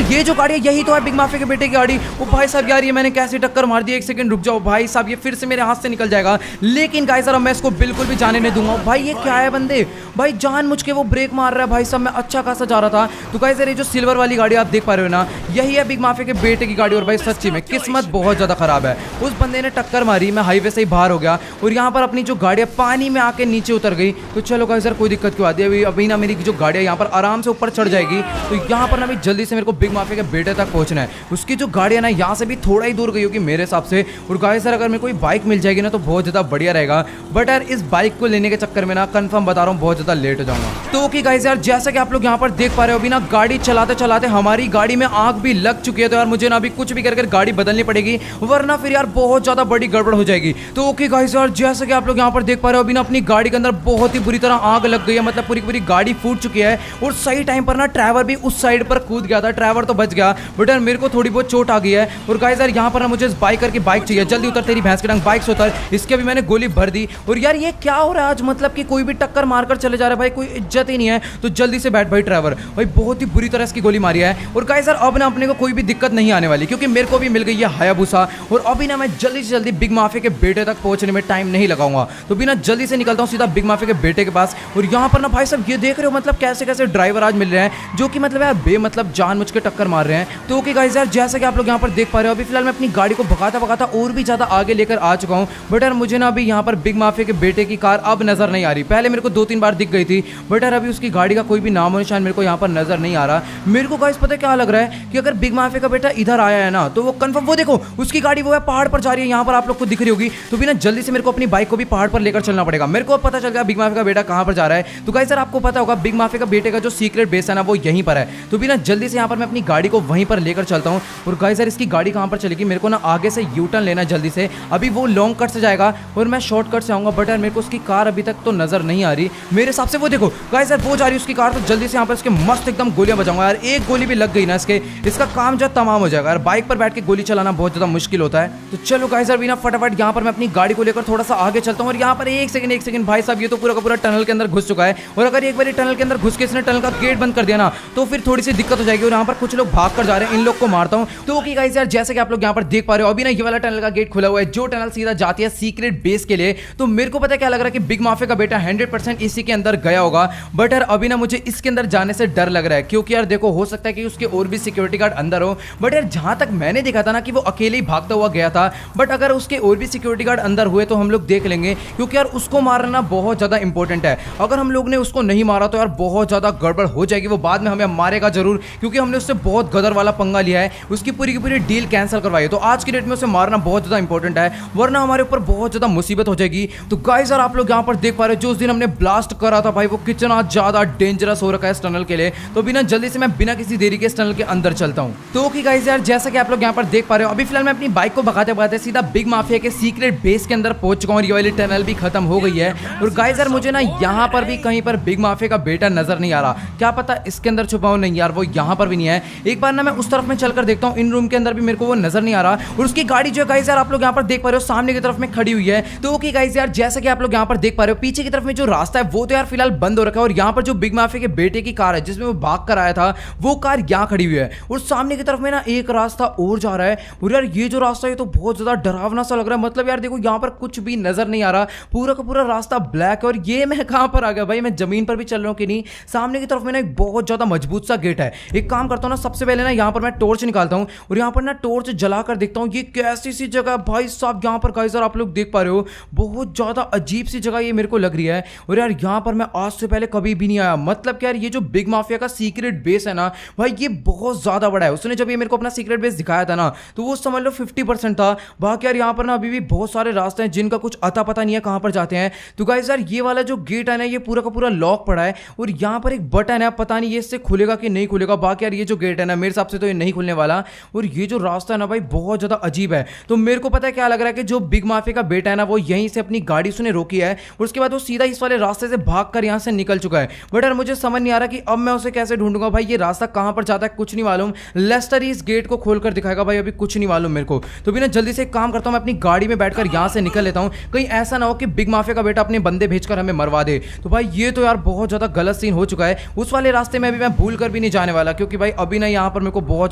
ये जो गाड़ी है यही तो है बिग माफिया के बेटे की गाड़ी। ओ भाई साहब यार ये मैंने कैसे टक्कर मार दी। एक सेकंड रुक जाओ भाई साहब, ये फिर से मेरे हाथ से निकल जाएगा। लेकिन गाइस यार मैं इसको बिल्कुल भी जाने नहीं दूंगा। भाई ये क्या है बंदे, भाई जान मुझ के वो ब्रेक मार रहा है। भाई साहब मैं अच्छा खासा जा रहा था। तो गाइस यार ये जो सिल्वर वाली गाड़ी आप देख पा रहे हो ना, यही है बिग माफिया के बेटे की गाड़ी। और भाई सच्ची में किस्मत बहुत ज्यादा खराब है, उस बंदे ने टक्कर मारी, मैं हाईवे से ही बाहर हो गया और यहाँ पर अपनी जो गाड़ी पानी में आके नीचे उतर गई। तो चलो गाइस यार कोई दिक्कत की बात है, अभी ना मेरी जो गाड़ी है यहाँ पर आराम से ऊपर चढ़ जाएगी। तो यहाँ पर ना भी जल्दी से मेरे को बिग माफिया के बेटे तक पहुंचना है। उसकी जो गाड़ी है ना यहाँ से भी थोड़ा ही दूर गई होगी मेरे हिसाब से। और गाइस सर अगर मेरे को बाइक मिल जाएगी ना तो बहुत ज़्यादा बढ़िया रहेगा, बट यार इस बाइक को लेने के चक्कर में ना कंफर्म बता रहा हूँ बहुत ज़्यादा लेट हो जाऊंगा। तो ओके गाइस यार जैसा कि आप लोग यहाँ पर देख पा रहे हो अभी ना गाड़ी चलाते चलाते हमारी गाड़ी में आग भी लग चुकी है। तो यार मुझे ना अभी कुछ भी करके गाड़ी बदलनी पड़ेगी, वरना फिर यार बहुत ज़्यादा बड़ी गड़बड़ हो जाएगी। तो ओके गाइस यार जैसा कि आप लोग यहाँ पर देख पा रहे हो अभी ना अपनी गाड़ी के अंदर बहुत ही बुरी तरह आग लग गई है, मतलब पूरी पूरी गाड़ी फूट चुकी है। और सही टाइम पर ना ड्राइवर भी उस साइड पर कूद गया था, ड्राइवर तो बच गया, बट यार मेरे को थोड़ी बहुत चोट आ गई है। और गाइस यार यहाँ पर ना मुझे बाइकर की बाइक चाहिए, जल्दी उतर तेरी भैंस की टांग, बाइक से उतर। इसके अभी मैंने गोली भर दी। और यार ये क्या हो रहा है आज, मतलब कि कोई भी टक्कर मारकर चले जा रहा है भाई, कोई इज्जत ही नहीं है। तो जल्दी से बैठ भाई ड्राइवर, भाई बहुत ही बुरी तरह इसकी गोली मारी है। और गाइस यार अब ना अपने को कोई भी दिक्कत नहीं आने वाली, क्योंकि मेरे को भी मिल गई है हायाबुसा। और अभी ना मैं जल्दी से जल्दी बिग माफिया के बेटे तक पहुंचने में टाइम नहीं लगाऊंगा। तो बिना जल्दी से निकलता हूं सीधा बिग माफिया के बेटे के पास। और यहाँ पर ना भाई साहब ये देख रहे हो मतलब कैसे कैसे ड्राइवर आज मिल रहे हैं, जो कि मतलब यार बेमतलब जानबूझ के टक्कर मार रहे हैं। तो ओके गाइस यार जैसा कि आप लोग यहाँ पर देख पा रहे हो अभी फिलहाल मैं अपनी गाड़ी को भगाता भगाता और भी ज्यादा आगे लेकर आ चुका हूँ। बट यार मुझे ना अभी यहाँ पर बिग माफिया के बेटे की कार अब नजर नहीं आ रही। पहले मेरे को 2-3 बार दिख गई थी, बट यार अभी उसकी गाड़ी का कोई भी नामो निशान मेरे को यहाँ पर नजर नहीं आ रहा। मेरे को गाइस पता है क्या लग रहा है कि अगर बिग माफिया का बेटा इधर आया है ना तो वो कंफर्म, वो देखो उसकी गाड़ी वो है पहाड़ पर जा रही है, यहाँ पर आप लोग को दिख रही होगी। तो बिना जल्दी से मेरे को अपनी बाइक को भी पहाड़ पर लेकर चलना पड़ेगा। मेरे को पता चल गया बिग माफिया का बेटा कहाँ पर जा रहा है। तो गाइस सर आपको पता होगा बिग माफिया का बेटे का जो सीक्रेट बेस है ना वो यहीं पर है। तो बिना जल्दी से यहाँ पर मैं अपनी गाड़ी को वहीं पर लेकर चलता हूँ। और गाइस सर इसकी गाड़ी कहाँ पर चलेगी, मेरे को ना आगे से यू टर्न लेना जल्दी से। अभी वो लॉन्ग कट से जाएगा और मैं शॉर्ट कट से आऊंगा, बट यार मेरे को उसकी कार अभी तक तो नजर नहीं आ रही मेरे हिसाब से। वो देखो गाइस सर वो जा रही है उसकी कार। तो जल्दी से यहाँ पर इसके मस्त एकदम गोलियां बजाऊंगा यार। एक गोली भी लग गई ना इसका काम जो तमाम हो जाएगा यार। बाइक पर बैठ के गोली चलाना बहुत ज्यादा मुश्किल होता है। तो चलो गाइस सर बिना फटाफट यहाँ पर मैं अपनी गाड़ी को लेकर थोड़ा सा आगे चलता हूँ। और यहाँ पर एक सेकंड भाई साहब ये तो पूरा का पूरा टनल के अंदर घुस चुका है। और अगर एक बार टनल के अंदर घुस के इसने टनल का गेट बंद कर दिया ना तो फिर थोड़ी सी दिक्कत हो जाएगी। और यहाँ पर कुछ लोग भाग कर जा रहे हैं, इन लोग को मारता हूँ। तो ओके गाइस यार जैसे कि आप लोग यहाँ पर देख पा रहे हो अभी ना ये वाला टनल का गेट खुला हुआ है, जो टनल सीधा जाती है सीक्रेट बेस के लिए। तो मेरे को पता है क्या लग रहा है कि बिग माफिया का बेटा 100% इसी के अंदर गया होगा। बट यार अभी ना मुझे इसके अंदर जाने से डर लग रहा है, क्योंकि यार देखो हो सकता है कि उसके और भी सिक्योरिटी गार्ड अंदर हो। बट यार जहां तक मैंने देखा था ना कि वो अकेले ही भागता हुआ गया था। बट अगर उसके और भी सिक्योरिटी गार्ड अंदर हुए तो हम लोग देख लेंगे, क्योंकि यार उसको मारना बहुत ज्यादा इंपॉर्टेंट है। अगर हम लोग ने उसको नहीं मारा तो यार बहुत ज्यादा गड़बड़ हो जाएगी, वो बाद में हमें मारेगा जरूर, क्योंकि हमने उससे बहुत गदर वाला पंगा लिया है, उसकी पूरी की पूरी डील कैंसिल करवाई है। तो आज की डेट में उसे मारना बहुत ज्यादा इंपॉर्टेंट है, वरना हमारे ऊपर बहुत ज्यादा मुसीबत हो जाएगी। तो गाइस यार आप लोग यहाँ पर देख पा रहे हो जो उस दिन हमने ब्लास्ट करा था भाई, वो कितना ज्यादा डेंजरस हो रखा है इस टनल के लिए। तो बिना जल्दी से मैं बिना किसी देरी के इस टनल के अंदर चलता हूँ। तो ओके गाइस यार जैसा कि आप लोग यहाँ पर देख पा रहे हो अभी फिलहाल मैं अपनी बाइक को भगाते भगाते सीधा बिग माफिया के सीक्रेट बेस के अंदर पहुंच चुका हूँ। ये वाली टनल भी खत्म हो गई है। और गाइस यार मुझे ना यहाँ पर भी कहीं पर बिग माफिया का बेटा नजर नहीं आ रहा, क्या पता इसके अंदर छुपा हो। नहीं यार वो यहाँ पर भी नहीं है। एक बार ना मैं उस तरफ में चलकर देखता हूँ, इन रूम के अंदर भी मेरे को वो नजर नहीं आ रहा। और उसकी गाड़ी जो है गाइस यार आप लोग यहाँ पर देख पा रहे हो सामने की तरफ में खड़ी हुई है। तो ओके गाइस यार जैसा कि आप लोग यहाँ पर देख पा रहे हो पीछे की तरफ में जो रास्ता है वो तो यार फिलहाल बंद हो रखा है। और यहाँ पर जो बिग माफिया के बेटे की कार है जिसमें वो भाग कर आया था वो कार यहाँ खड़ी हुई है। और सामने की तरफ में ना एक रास्ता और जा रहा है। और यार ये जो रास्ता है तो बहुत ज्यादा डरावना सा लग रहा है, मतलब यार देखो यहाँ पर कुछ भी नजर नहीं आ रहा, पूरा का पूरा रास्ता ब्लैक है। और ये मैं कहां पर आ गया भाई, मैं जमीन पर भी चल रहा हूं कि नहीं। सामने की तरफ में ना एक बहुत ज्यादा मजबूत सा गेट है। एक काम करता हूं ना सबसे पहले ना यहाँ पर मैं टॉर्च निकालता हूं और यहाँ पर ना टॉर्च जलाकर देखता हूं ये कैसी सी जगह भाई साहब। यहाँ पर गाइस आप लोग देख पा रहे हो बहुत ज्यादा अजीब सी जगह ये मेरे को लग रही है। और यार यहाँ पर मैं आज से पहले कभी भी नहीं आया, मतलब कि यार ये जो बिग माफिया का सीक्रेट बेस है ना भाई ये बहुत ज्यादा बड़ा है। उसने जब ये मेरे को अपना सीक्रेट बेस दिखाया था ना तो वो समझ लो 50% था। बाकी यार यहाँ पर ना अभी भी बहुत सारे रास्ते हैं जिनका कुछ अता पता नहीं है कहां पर जाते हैं। तो गाइस यार ये वाला जो गेट है ना ये पूरा का पूरा लॉक पड़ा है। और यहाँ पर एक बटन है, पता नहीं ये इससे खुलेगा कि नहीं खुलेगा। बाकी यार ये जो गेट है ना मेरे हिसाब से तो ये नहीं खुलने वाला। और ये जो रास्ता है ना भाई बहुत ज्यादा अजीब है। तो मेरे को पता है क्या लग रहा है कि जो बिग माफिया का बेटा है ना वो यहीं से अपनी गाड़ी उसने रोकी है और उसके बाद वो सीधा इस वाले रास्ते से भागकर यहाँ से निकल चुका है। बट यार मुझे समझ नहीं आ रहा कि अब मैं उसे कैसे ढूंढूंगा भाई, ये रास्ता कहां पर जाता है कुछ नहीं मालूम। लेस्टर ही इस गेट को खोलकर दिखाएगा भाई, अभी कुछ नहीं मालूम मेरे को। तो बिना जल्दी से एक काम करता हूं मैं अपनी गाड़ी में बैठकर यहां से निकल लेता हूं, कहीं ऐसा ना हो कि बिग माफिया का बेटा अपने बंदे भेजकर हमें मरवा दे। तो भाई ये तो यार बहुत ज्यादा गलत सीन हो चुका है। उस वाले रास्ते में अभी मैं भूल कर भी नहीं जाने वाला, क्योंकि भाई अभी ना यहाँ पर मेरे को बहुत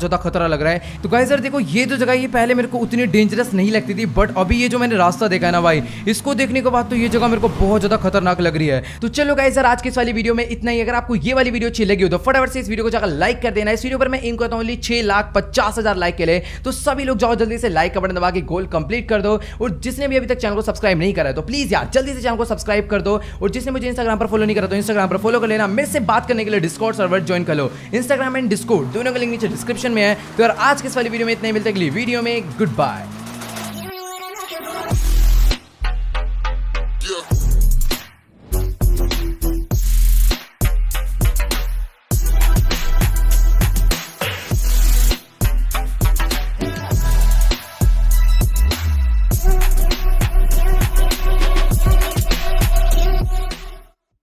ज्यादा खतरा लग रहा है। तो गाइस यार देखो ये जो जगह ये पहले मेरे को उतनी डेंजरस नहीं लगती थी, बट अभी ये जो मैंने रास्ता देखा है ना भाई इसको देखने के बाद तो ये जगह मेरे को बहुत ज्यादा खतरनाक लग रही है। तो चलो गाइस यार आज की वाली वीडियो में इतना ही। अगर आपको ये वाली वीडियो अच्छी लगी हो तो फटाफट से इस वीडियो को जाकर लाइक कर देना। इस वीडियो पर मैं एम करता हूं 6,50,000 लाइक के लिए, तो सभी लोग जाओ जल्दी से लाइक का बटन दबा के गोल कंप्लीट कर दो। और जिसने भी अभी तक चैनल को सब्सक्राइब नहीं करा है तो प्लीज यार जल्दी से चैनल को सब्सक्राइब कर दो। और जिसने मुझे इंस्टाग्राम पर फॉलो नहीं करा तो इंस्टाग्राम पर फॉलो कर लेना। मेरे से बात करने के लिए डिस्कॉर्ड सर्वर ज्वाइन कर लो। इंस्टाग्राम एंड डिस्कॉर्ड दोनों का लिंक नीचे डिस्क्रिप्शन में है। तो यार आज के इस वाली वीडियो में इतना ही, मिलते हैं अगली वीडियो में। Good bye.